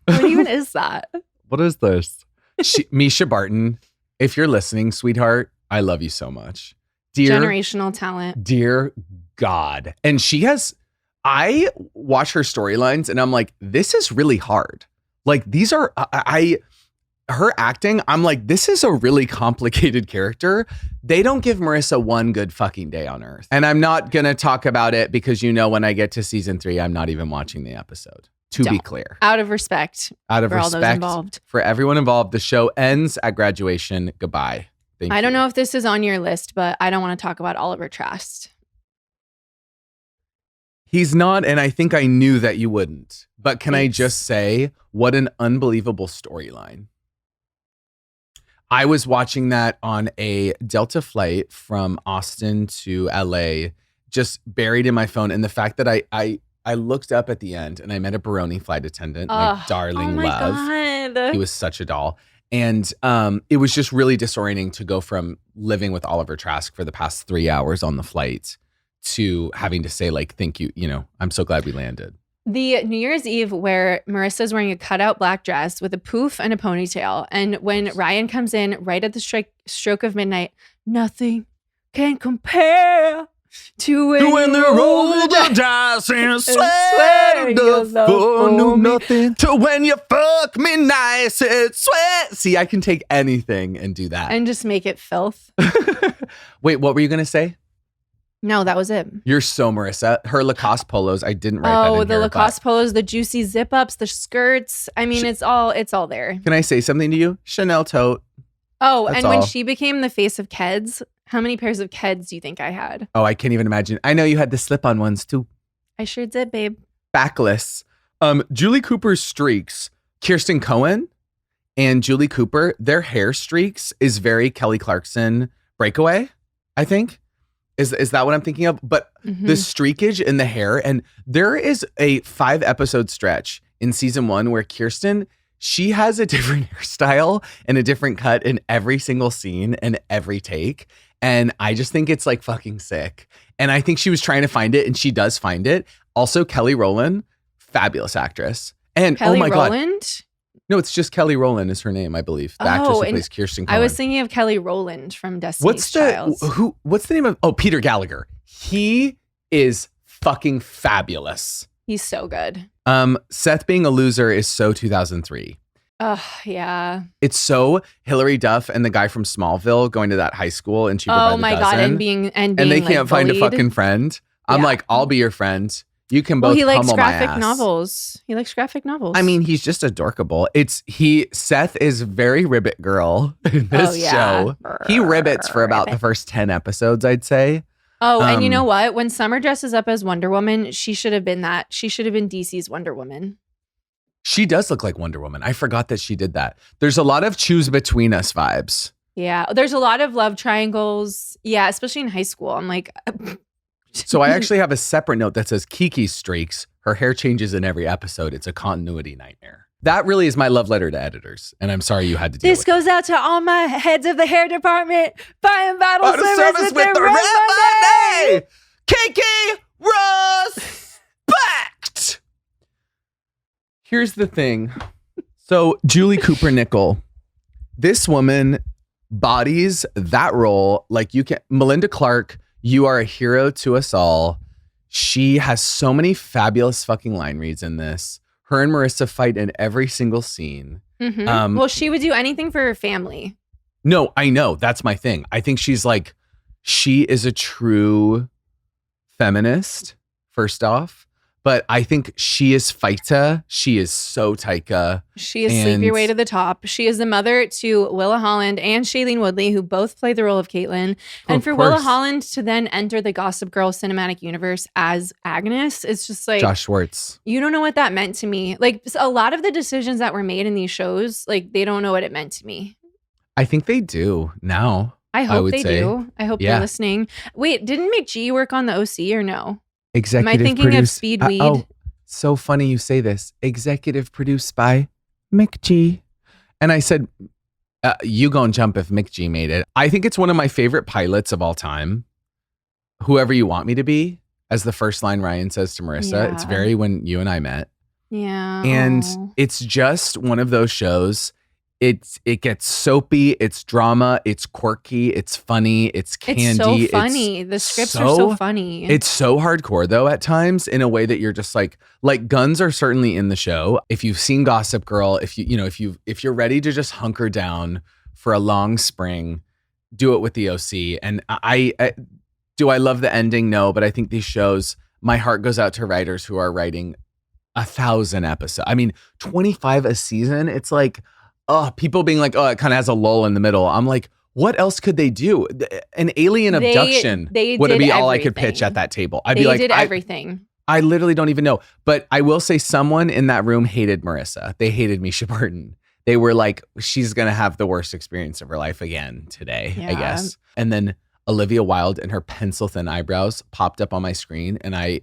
What even is that? What is this? Misha Barton, if you're listening, sweetheart, I love you so much. Generational talent. Dear God. And I watch her storylines and I'm like, this is really hard. Like these are, her acting, I'm like, this is a really complicated character. They don't give Marissa one good fucking day on earth. And I'm not going to talk about it because when I get to season 3, I'm not even watching the episode. Be clear. Out of respect. All those involved. For everyone involved. The show ends at graduation. Goodbye. Thank you. I don't know if this is on your list, but I don't want to talk about Oliver Trask. He's not, and I think I knew that you wouldn't. But can I just say, what an unbelievable storyline. I was watching that on a Delta flight from Austin to LA, just buried in my phone. And the fact that I I looked up at the end and I met a Barone flight attendant, my darling oh my love. God. He was such a doll. And it was just really disorienting to go from living with Oliver Trask for the past 3 hours on the flight to having to say like, thank you, I'm so glad we landed. The New Year's Eve where Marissa's wearing a cutout black dress with a poof and a ponytail. And when Ryan comes in right at the stroke of midnight, nothing can compare to when they roll the dice and swear no nothing to when you fuck me nice and sweat. See, I can take anything and do that. And just make it filth. Wait, what were you going to say? No, that was it. You're so Marissa. Her Lacoste polos, I didn't write that in Oh, the here, Lacoste polos, the juicy zip ups, the skirts. I mean, it's all there. Can I say something to you? Chanel tote. Oh, That's and when all. she became the face of Keds, how many pairs of Keds do you think I had? Oh, I can't even imagine. I know you had the slip-on ones too. I sure did, babe. Backless. Julie Cooper's streaks, Kirsten Cohen and Julie Cooper, their hair streaks is very Kelly Clarkson Breakaway, I think. Is that what I'm thinking of? But the streakage in the hair, and there is a 5-episode stretch in season 1 where Kirsten, she has a different hairstyle and a different cut in every single scene and every take. And I just think it's like fucking sick. And I think she was trying to find it, and she does find it. Also, Kelly Rowland, fabulous actress. And Kelly oh my Rowland? God. No, it's just Kelly Rowland is her name, I believe. The actress who and plays Kirsten Cohen. I was thinking of Kelly Rowland from Destiny's Child. What's the name of? Oh, Peter Gallagher. He is fucking fabulous. He's so good. Seth being a loser is so 2003. Yeah. It's so Hillary Duff and the guy from Smallville going to that high school and Cheaper by the Oh my Dozen, God, and being and they like, can't find a bullied. fucking friend. I'm Yeah. like, I'll be your friend. You can both Well, he likes pummel my graphic ass. novels. He likes graphic novels. I mean, he's just adorkable. Seth is very ribbit girl in this show. He ribbits for about the first 10 episodes, I'd say. Oh, and you know what? When Summer dresses up as Wonder Woman, she should have been that. She should have been DC's Wonder Woman. She does look like Wonder Woman. I forgot that she did that. There's a lot of choose between us vibes. Yeah. There's a lot of love triangles. Yeah, especially in high school. I'm like, So I actually have a separate note that says Kiki streaks. Her hair changes in every episode. It's a continuity nightmare. That really is my love letter to editors. And I'm sorry you had to deal this with goes out to all my heads of the hair department buying bottle service with their red money. Kiki respect. Here's the thing. So Julie Cooper Nickel, this woman bodies that role like you can. Melinda Clark, you are a hero to us all. She has so many fabulous fucking line reads in this. Her and Marissa fight in every single scene. Well, she would do anything for her family. No, I know. That's my thing. I think she is a true feminist, first off. But I think she is Faita. She is so Taika. She is Sleep Your Way to the Top. She is the mother to Willa Holland and Shailene Woodley, who both play the role of Caitlin. And for Willa Holland to then enter the Gossip Girl cinematic universe as Agnes, it's just like... Josh Schwartz. You don't know what that meant to me. Like, a lot of the decisions that were made in these shows, like, they don't know what it meant to me. I think they do now. I hope they say. do. I hope they're listening. Wait, didn't McG work on the OC or no? Executive Am I thinking of Speed Weed? So funny you say this. Executive produced by McG. And I said, you gonna jump if McG made it. I think it's one of my favorite pilots of all time. Whoever you want me to be, as the first line Ryan says to Marissa. It's very when you and I met. Yeah. And it's just one of those shows. It gets soapy, it's drama, it's quirky, it's funny, it's candy. It's so funny. The scripts are so funny. It's so hardcore though at times in a way that you're just like guns are certainly in the show. If you've seen Gossip Girl, if you're ready to just hunker down for a long spring, do it with the OC. And I love the ending? No, but I think these shows, my heart goes out to writers who are writing 1,000 episodes. I mean, 25 a season. It's like, people being like, it kind of has a lull in the middle. I'm like, what else could they do? An alien abduction would be all I could pitch at that table. I'd be like, they did everything. I literally don't even know. But I will say someone in that room hated Marissa. They hated Misha Barton. They were like, she's going to have the worst experience of her life again today, I guess. And then Olivia Wilde and her pencil thin eyebrows popped up on my screen. And I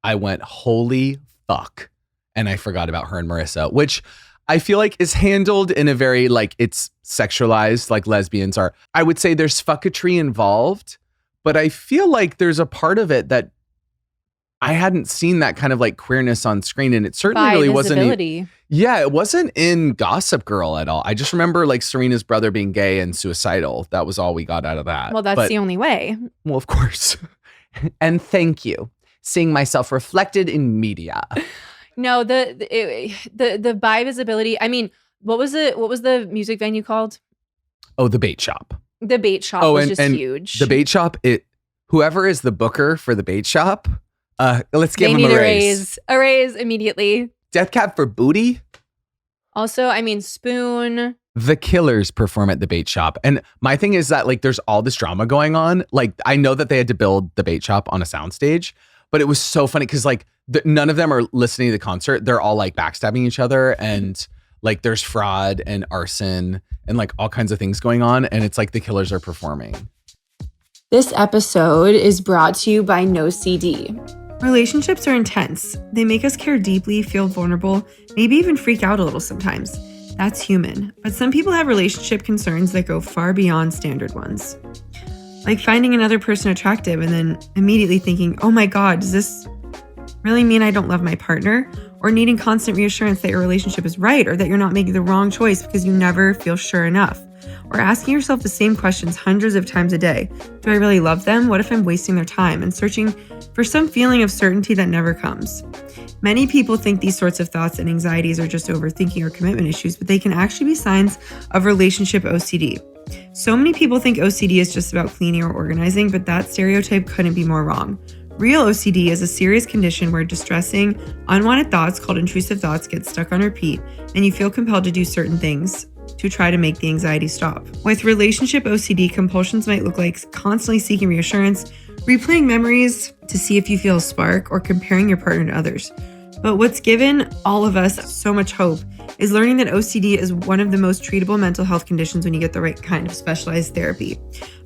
I went, holy fuck. And I forgot about her and Marissa, which I feel like is handled in a very like it's sexualized like lesbians are. I would say there's fucketry involved, but I feel like there's a part of it that I hadn't seen that kind of like queerness on screen. And it certainly really wasn't. Yeah, it wasn't in Gossip Girl at all. I just remember like Serena's brother being gay and suicidal. That was all we got out of that. Well, that's the only way. Well, of course. And thank you. Seeing myself reflected in media. No, the bi visibility. I mean, what was the music venue called? Oh, the Bait Shop. The Bait Shop was just huge. The Bait Shop, whoever is the booker for the Bait Shop, let's give him a raise. A raise immediately. Death Cab for Booty. Also, I mean, Spoon. The Killers perform at the Bait Shop. And my thing is that like there's all this drama going on. Like I know that they had to build the Bait Shop on a soundstage, but it was so funny because like none of them are listening to the concert. They're all like backstabbing each other and like there's fraud and arson and like all kinds of things going on. And it's like the Killers are performing. This episode is brought to you by No CD. Relationships are intense. They make us care deeply, feel vulnerable, maybe even freak out a little sometimes. That's human. But some people have relationship concerns that go far beyond standard ones. Like finding another person attractive and then immediately thinking, oh my God, does this really mean I don't love my partner? Or needing constant reassurance that your relationship is right or that you're not making the wrong choice because you never feel sure enough. Or asking yourself the same questions hundreds of times a day. Do I really love them? What if I'm wasting their time? And searching for some feeling of certainty that never comes. Many people think these sorts of thoughts and anxieties are just overthinking or commitment issues, but they can actually be signs of relationship OCD. So many people think OCD is just about cleaning or organizing, but that stereotype couldn't be more wrong. Real OCD is a serious condition where distressing, unwanted thoughts called intrusive thoughts get stuck on repeat, and you feel compelled to do certain things to try to make the anxiety stop. With relationship OCD, compulsions might look like constantly seeking reassurance, replaying memories to see if you feel a spark, or comparing your partner to others. But what's given all of us so much hope is learning that OCD is one of the most treatable mental health conditions when you get the right kind of specialized therapy.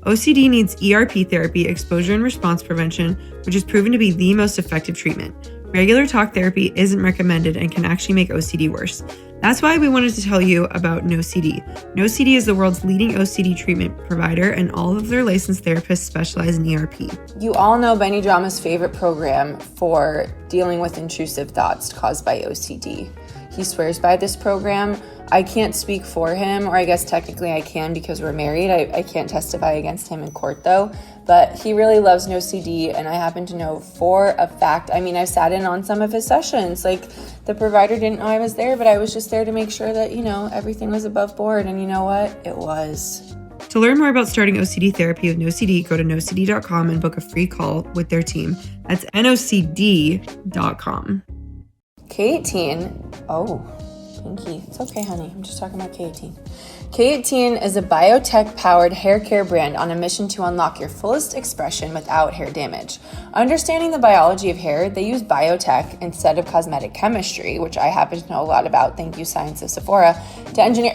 OCD needs ERP therapy, exposure and response prevention, which is proven to be the most effective treatment. Regular talk therapy isn't recommended and can actually make OCD worse. That's why we wanted to tell you about No CD. No CD is the world's leading OCD treatment provider, and all of their licensed therapists specialize in ERP. You all know Benny Drama's favorite program for dealing with intrusive thoughts caused by OCD. He swears by this program. I can't speak for him, or I guess technically I can because we're married. I can't testify against him in court though, but he really loves No CD, and I happen to know for a fact, I mean, I sat in on some of his sessions. Like, the provider didn't know I was there, but I was just there to make sure that, everything was above board, and you know what? It was. To learn more about starting OCD therapy with No CD, go to nocd.com and book a free call with their team. That's nocd.com. K18, Pinky, it's okay, honey. I'm just talking about K18. K18 is a biotech-powered hair care brand on a mission to unlock your fullest expression without hair damage. Understanding the biology of hair, they use biotech instead of cosmetic chemistry, which I happen to know a lot about, thank you, Science of Sephora, to engineer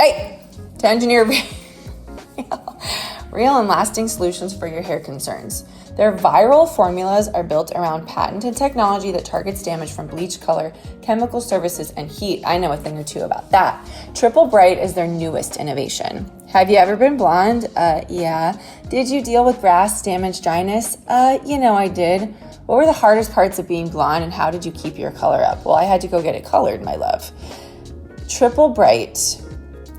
real and lasting solutions for your hair concerns. Their viral formulas are built around patented technology that targets damage from bleach, color, chemical services, and heat. I know a thing or two about that. Triple Bright is their newest innovation. Have you ever been blonde? Yeah. Did you deal with brass, damage, dryness? I did. What were the hardest parts of being blonde, and how did you keep your color up? Well, I had to go get it colored, my love. Triple Bright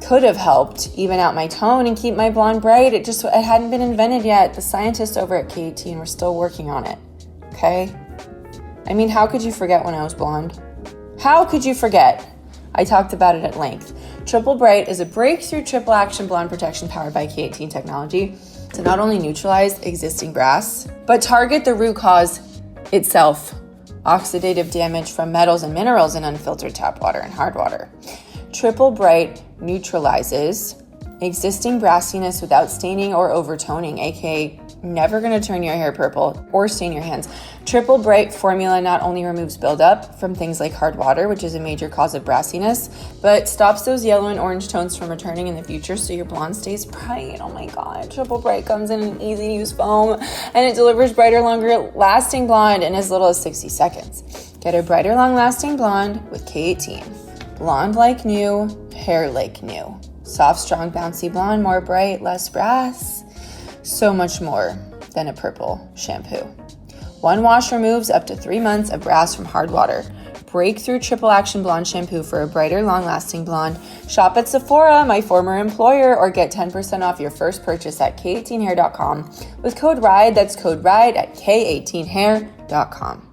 could have helped even out my tone and keep my blonde bright. It hadn't been invented yet. The scientists over at K18 were still working on it, okay? I mean, how could you forget when I was blonde? How could you forget? I talked about it at length. Triple Bright is a breakthrough triple action blonde protection powered by K18 technology to not only neutralize existing brass, but target the root cause itself, oxidative damage from metals and minerals in unfiltered tap water and hard water. Triple Bright neutralizes Existing brassiness without staining or overtoning, aka never gonna turn your hair purple or stain your hands. Triple Bright formula not only removes buildup from things like hard water, which is a major cause of brassiness, but stops those yellow and orange tones from returning in the future so your blonde stays bright. Oh my god, Triple Bright comes in an easy to use foam and it delivers brighter, longer lasting blonde in as little as 60 seconds. Get a brighter, long lasting blonde with K18. Blonde like new, hair like new. Soft, strong, bouncy blonde, more bright, less brass. So much more than a purple shampoo. One wash removes up to 3 months of brass from hard water. Breakthrough triple action blonde shampoo for a brighter, long-lasting blonde. Shop at Sephora, my former employer, or get 10% off your first purchase at k18hair.com with code RIDE. That's code RIDE at k18hair.com.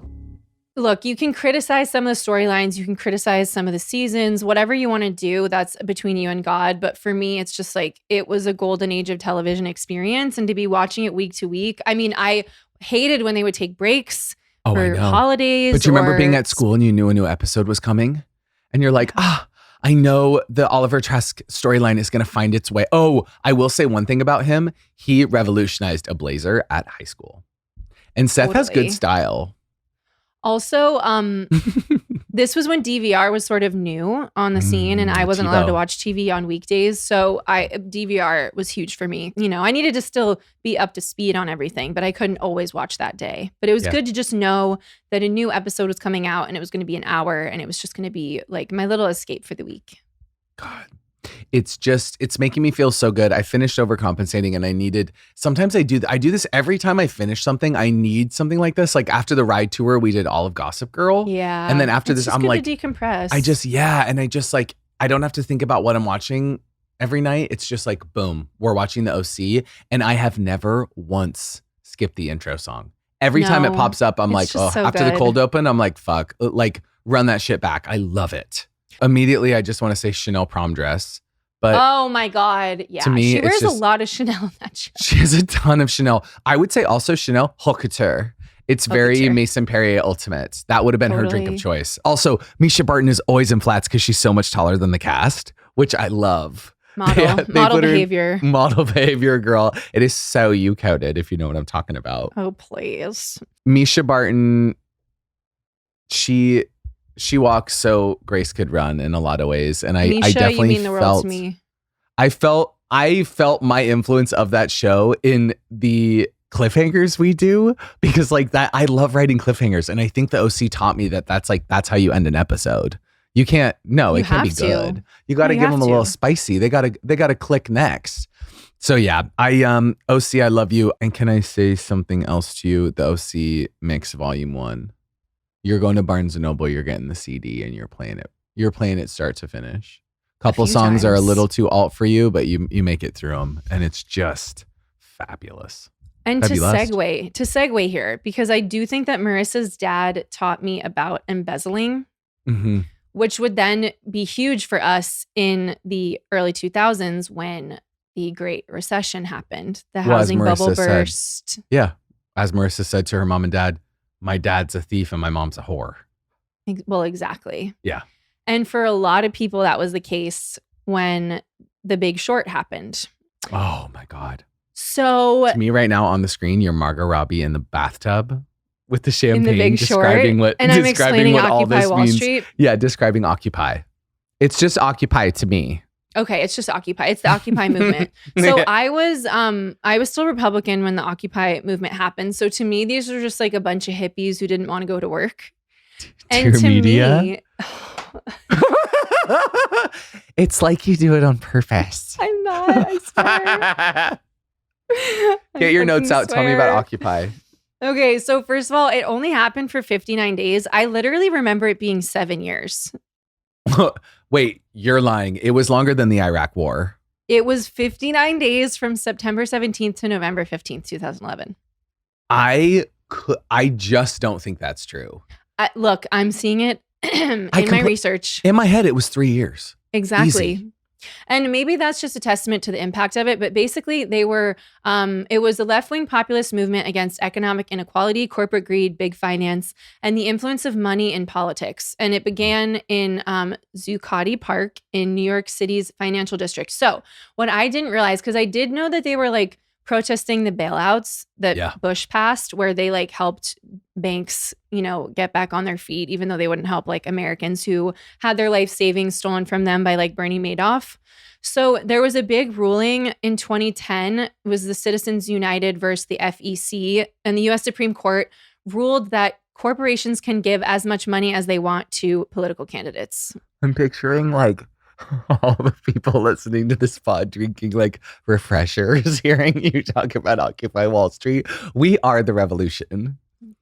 Look, you can criticize some of the storylines, you can criticize some of the seasons, whatever you want to do, that's between you and God. But for me, it's just like, it was a golden age of television experience. And to be watching it week to week, I mean, I hated when they would take breaks for holidays. But you remember being at school and you knew a new episode was coming? And you're like, I know the Oliver Trask storyline is going to find its way. Oh, I will say one thing about him. He revolutionized a blazer at high school. And Seth has good style. Also, this was when DVR was sort of new on the scene and I wasn't allowed to watch TV on weekdays. So DVR was huge for me. You know, I needed to still be up to speed on everything, but I couldn't always watch that day. But it was good to just know that a new episode was coming out and it was going to be an hour and it was just going to be like my little escape for the week. God. It's making me feel so good. I finished Overcompensating and sometimes I do this every time I finish something. I need something like this. Like after the ride tour, we did all of Gossip Girl. Yeah. And then after this, I'm like, to decompress. I don't have to think about what I'm watching every night. It's just like, boom, we're watching the OC. And I have never once skipped the intro song. Every time it pops up, I'm like, oh, after the cold open, I'm like, fuck, like run that shit back. I love it. Immediately, I just want to say Chanel prom dress. But oh my God. Yeah. To me, she wears a lot of Chanel in that show. She has a ton of Chanel. I would say also Chanel Haute Couture. It's very Maison Perrier Ultimate. That would have been her drink of choice. Also, Misha Barton is always in flats because she's so much taller than the cast, which I love. Model behavior. Model behavior, girl. It is so you-coded, if you know what I'm talking about. Oh, please. Misha Barton, she walks so Grace could run in a lot of ways. And I definitely you mean the world to me. I felt my influence of that show in the cliffhangers we do, because like that, I love writing cliffhangers. And I think the OC taught me that's how you end an episode. You can't, it can't be good. You got to give them a little spicy. They got to click next. So yeah, OC, I love you. And can I say something else to you? The OC Mix Volume 1. You're going to Barnes & Noble, you're getting the CD and you're playing it. You're playing it start to finish. Couple songs are a little too alt for you, but you make it through them and it's just fabulous. And to segue here, because I do think that Marissa's dad taught me about embezzling, which would then be huge for us in the early 2000s when the Great Recession happened. The housing bubble burst. As Marissa said to her mom and dad, my dad's a thief and my mom's a whore. Well, exactly. Yeah. And for a lot of people, that was the case when The Big Short happened. Oh my God. So to me right now on the screen, you're Margot Robbie in the bathtub with the champagne, in The Big describing Short, what I'm explaining what all Occupy this Wall means. Street. Yeah, describing Occupy. It's just Occupy to me. Okay, it's just Occupy. It's the Occupy movement. So I was still Republican when the Occupy movement happened. So to me, these were just like a bunch of hippies who didn't want to go to work. And to me, it's like you do it on purpose. I'm not. I swear. Get your notes out. Tell me about Occupy. Okay, so first of all, it only happened for 59 days. I literally remember it being 7 years. Wait, you're lying. It was longer than the Iraq War. It was 59 days from September 17th to November 15th, 2011. I just don't think that's true. Look, I'm seeing it in my research. In my head, it was 3 years. Exactly. Easy. And maybe that's just a testament to the impact of it. But basically, they were, it was a left-wing populist movement against economic inequality, corporate greed, big finance, and the influence of money in politics. And it began in Zuccotti Park in New York City's financial district. So what I didn't realize, because I did know that they were like protesting the bailouts that Bush passed, where they like helped banks, you know, get back on their feet, even though they wouldn't help like Americans who had their life savings stolen from them by like Bernie Madoff. So there was a big ruling in 2010. It was the Citizens United versus the FEC, and the U.S. Supreme Court ruled that corporations can give as much money as they want to political candidates. I'm picturing like all the people listening to this pod drinking like refreshers, hearing you talk about Occupy Wall Street. We are the revolution.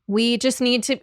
We just need to,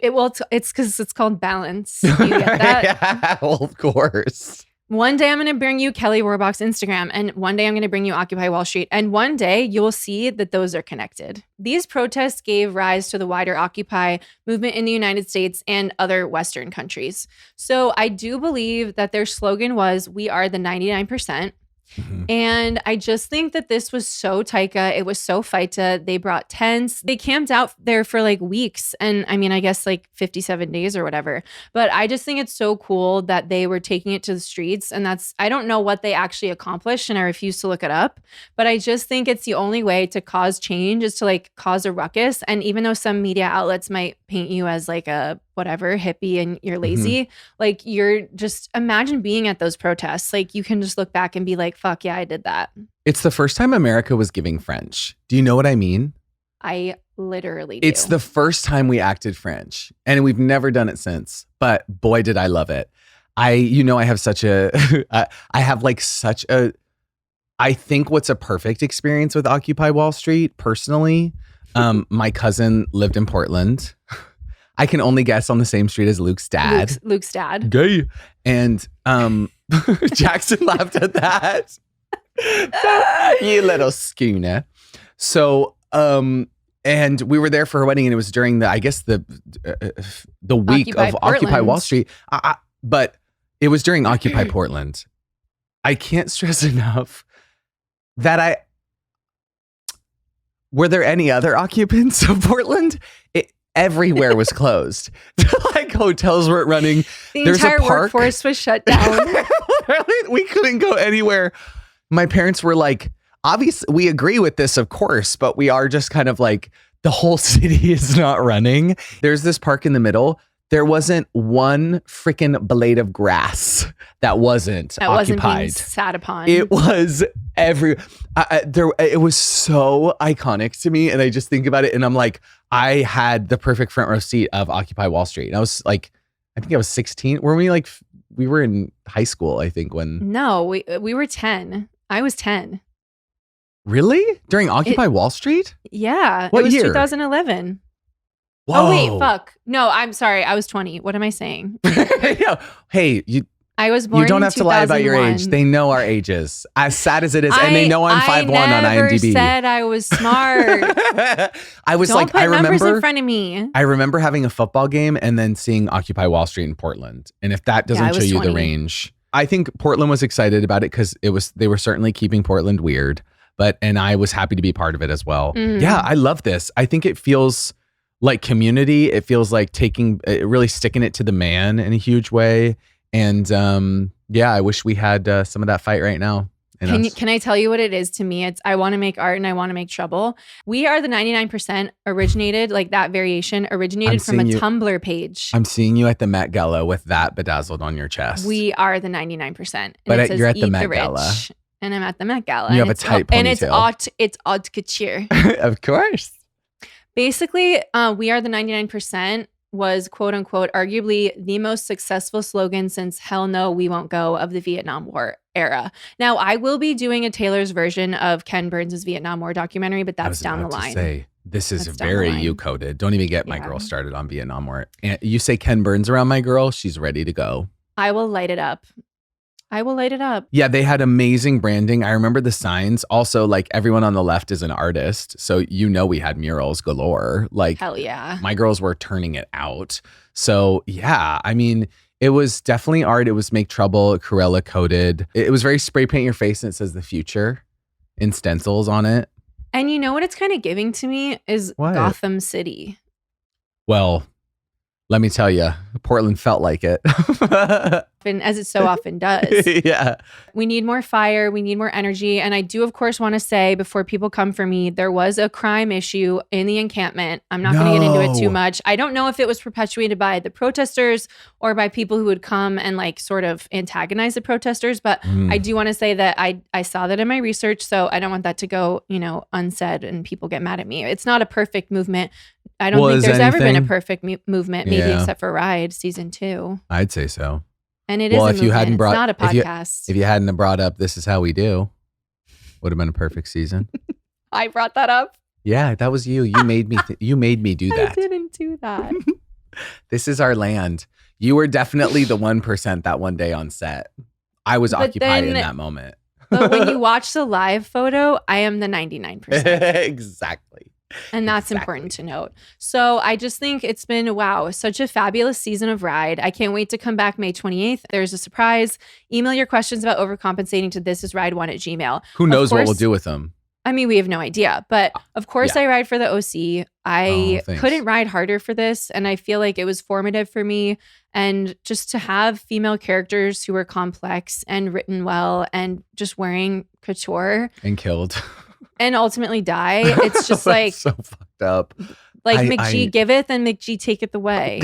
it's because it's called balance. You get that? Yeah, well, of course. One day I'm going to bring you Kelly Rohrbach's Instagram, and one day I'm going to bring you Occupy Wall Street, and one day you'll see that those are connected. These protests gave rise to the wider Occupy movement in the United States and other Western countries. So I do believe that their slogan was, "We are the 99%. Mm-hmm. And I just think that this was so taika. It was so fighta. They brought tents. They camped out there for like weeks. And I mean, I guess like 57 days or whatever. But I just think it's so cool that they were taking it to the streets. And I don't know what they actually accomplished, and I refuse to look it up. But I just think it's the only way to cause change is to like cause a ruckus. And even though some media outlets might paint you as like a whatever hippie and you're lazy, like you're just, imagine being at those protests. Like you can just look back and be like, fuck yeah, I did that. It's the first time America was giving French. Do you know what I mean? I literally do. It's the first time we acted French, and we've never done it since, but boy, did I love it. I have such a, I think what's a perfect experience with Occupy Wall Street personally, my cousin lived in Portland. I can only guess on the same street as Luke's dad. Luke's dad. Gay. And Jackson laughed at that. You little schooner. So, and we were there for her wedding, and it was during the week of Occupy Wall Street. But it was during Occupy Portland. I can't stress enough that were there any other occupants of Portland? Everywhere was closed. Like hotels weren't running. The entire workforce was shut down. We couldn't go anywhere. My parents were like, obviously, we agree with this, of course, but we are just kind of like, the whole city is not running. There's this park in the middle. There wasn't one freaking blade of grass that wasn't occupied. Wasn't being sat upon. It was it was so iconic to me, and I just think about it, and I'm like, I had the perfect front row seat of Occupy Wall Street. And I was like, I think I was 16. Were we like, we were in high school, I think, when. No, we were 10. I was 10. Really? During Occupy Wall Street? Yeah. What it was year? 2011. Whoa. Oh, wait, fuck. No, I'm sorry. I was 20. What am I saying? Hey, I was born in 2001. You don't have to lie about your age. They know our ages. As sad as it is. And they know I'm 5'1" on IMDb. I never said I was smart. I was don't like, put I remember. numbers in front of me. I remember having a football game and then seeing Occupy Wall Street in Portland. And if that doesn't show you 20. the range. I think Portland was excited about it because they were certainly keeping Portland weird. And I was happy to be part of it as well. Yeah, I love this. I think it feels like community. It feels like really sticking it to the man in a huge way. And I wish we had some of that fight right now. Can I tell you what it is to me? It's I want to make art and I want to make trouble. We Are the 99% originated, like that variation originated from a Tumblr page. I'm seeing you at the Met Gala with that bedazzled on your chest. We are the 99%. But you're at the Met Gala. And I'm at the Met Gala. You have a tight ponytail. And it's haute couture. Of course. Basically, We Are the 99% was, quote unquote, arguably the most successful slogan since Hell No, We Won't Go of the Vietnam War era. Now, I will be doing a Taylor's version of Ken Burns' Vietnam War documentary, but that's down the line. This is very you-coded. Don't even get my girl started on Vietnam War. And you say Ken Burns around my girl, she's ready to go. I will light it up. Yeah, they had amazing branding. I remember the signs. Also, like everyone on the left is an artist. So, we had murals galore. Like, hell yeah. My girls were turning it out. So, yeah, I mean, It was definitely art. It was Make Trouble, Cruella coded. It was very spray paint your face and it says the future in stencils on it. And you know what it's kind of giving to me is What? Gotham City. Well, let me tell you, Portland felt like it. And as it so often does. Yeah. We need more fire. We need more energy. And I do, of course, want to say before people come for me, there was a crime issue in the encampment. I'm not going to get into it too much. I don't know if it was perpetuated by the protesters or by people who would come and like sort of antagonize the protesters. But I do want to say that I saw that in my research. So I don't want that to go, unsaid and people get mad at me. It's not a perfect movement. I don't think there's ever been a perfect movement, maybe except for Ride season 2. I'd say so. And it is a movement. It's not a podcast. If you hadn't brought up This Is How We Do, would have been a perfect season. I brought that up. Yeah, that was you. You made me. You made me do that. I didn't do that. This is our land. You were definitely the 1% that one day on set. I was occupied in that moment. But when you watch the live photo, I am the 99%. Exactly. And that's important to note. So I just think it's been, wow, such a fabulous season of Ride. I can't wait to come back May 28th. There's a surprise. Email your questions about overcompensating to thisisride1@gmail.com. Who knows what we'll do with them? I mean, we have no idea. But of course, I ride for the OC. I couldn't ride harder for this. And I feel like it was formative for me. And just to have female characters who were complex and written well and just wearing couture. And killed. And ultimately die. It's just like so fucked up. Like McG giveth and McG taketh away.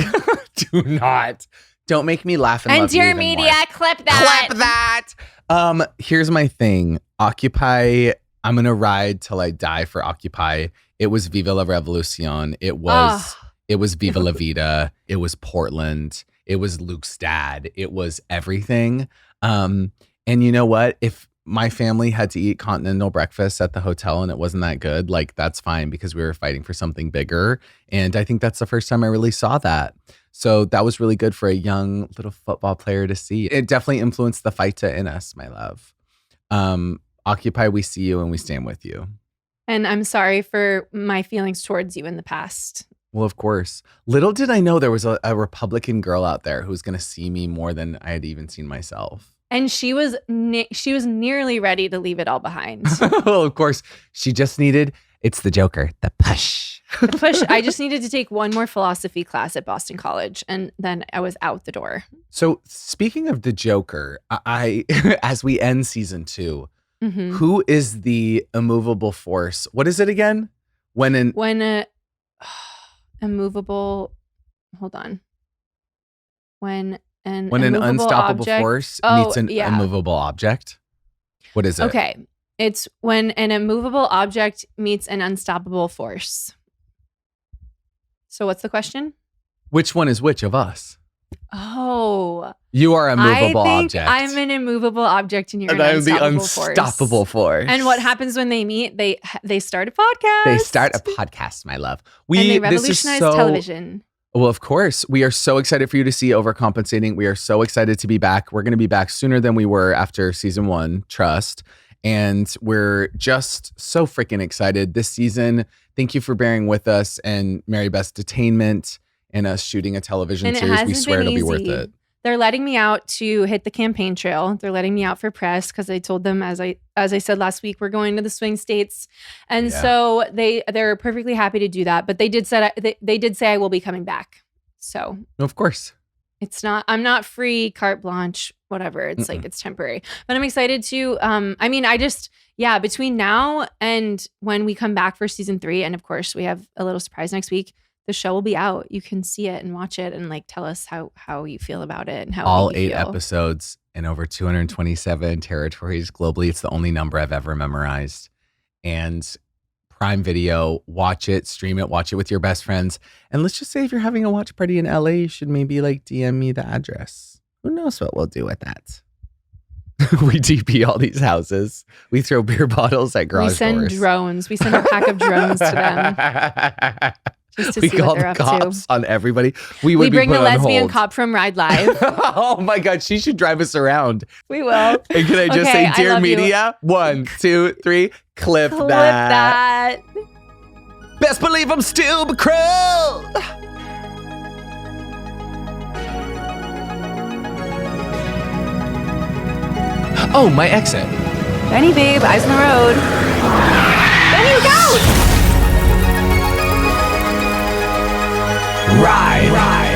Do not. Don't make me laugh and love you dear even media, more. clip that. Clip that. Here's my thing. Occupy. I'm gonna ride till I die for Occupy. It was Viva la Revolucion. It was Viva la Vida. It was Portland. It was Luke's dad. It was everything. And you know what? If my family had to eat continental breakfast at the hotel and it wasn't that good, like that's fine because we were fighting for something bigger. And I think that's the first time I really saw that. So that was really good for a young little football player to see. It definitely influenced the fighter in us, my love. Occupy, we see you and we stand with you. And I'm sorry for my feelings towards you in the past. Well, of course. Little did I know there was a Republican girl out there who was going to see me more than I had even seen myself. And she was nearly ready to leave it all behind. Well, of course, she just needed, it's the Joker, the push. The push. I just needed to take one more philosophy class at Boston College, and then I was out the door. So speaking of the Joker, I as we end season 2, who is the immovable force? What is it again? When a immovable, hold on. When an unstoppable object, force meets an immovable object. What is it? Okay. It's when an immovable object meets an unstoppable force. So what's the question? Which one is which of us? Oh. You are a movable object. I'm an immovable object and you're an unstoppable force. And what happens when they meet? They start a podcast. They start a podcast, my love. And they revolutionize television. Well, of course. We are so excited for you to see Overcompensating. We are so excited to be back. We're going to be back sooner than we were after season 1, trust. And we're just so freaking excited this season. Thank you for bearing with us and Mary Beth's detainment and us shooting a television series. We swear it'll be worth it. They're letting me out to hit the campaign trail. They're letting me out for press because I told them, as I said last week, we're going to the swing states, and so they're perfectly happy to do that. But they did say I will be coming back. So of course, it's not. I'm not free, carte blanche, whatever. It's like it's temporary. But I'm excited to. I mean, between now and when we come back for season 3, and of course we have a little surprise next week. The show will be out. You can see it and watch it and like tell us how you feel about it and how all 8 episodes in over 227 territories globally. It's the only number I've ever memorized. And Prime Video, watch it, stream it, watch it with your best friends. And let's just say if you're having a watch party in LA, you should maybe like DM me the address. Who knows what we'll do with that? We DP all these houses. We throw beer bottles at garage doors. We send drones. We send a pack of drones to them. We call the cops on everybody. We bring the lesbian cop from Ride Live. Oh my God, she should drive us around. We will. And can I just say, dear media, 1, 2, 3, clip that. Best believe I'm still cruel. Oh, my exit. Benny, babe, eyes on the road. Benny, look out! Ride.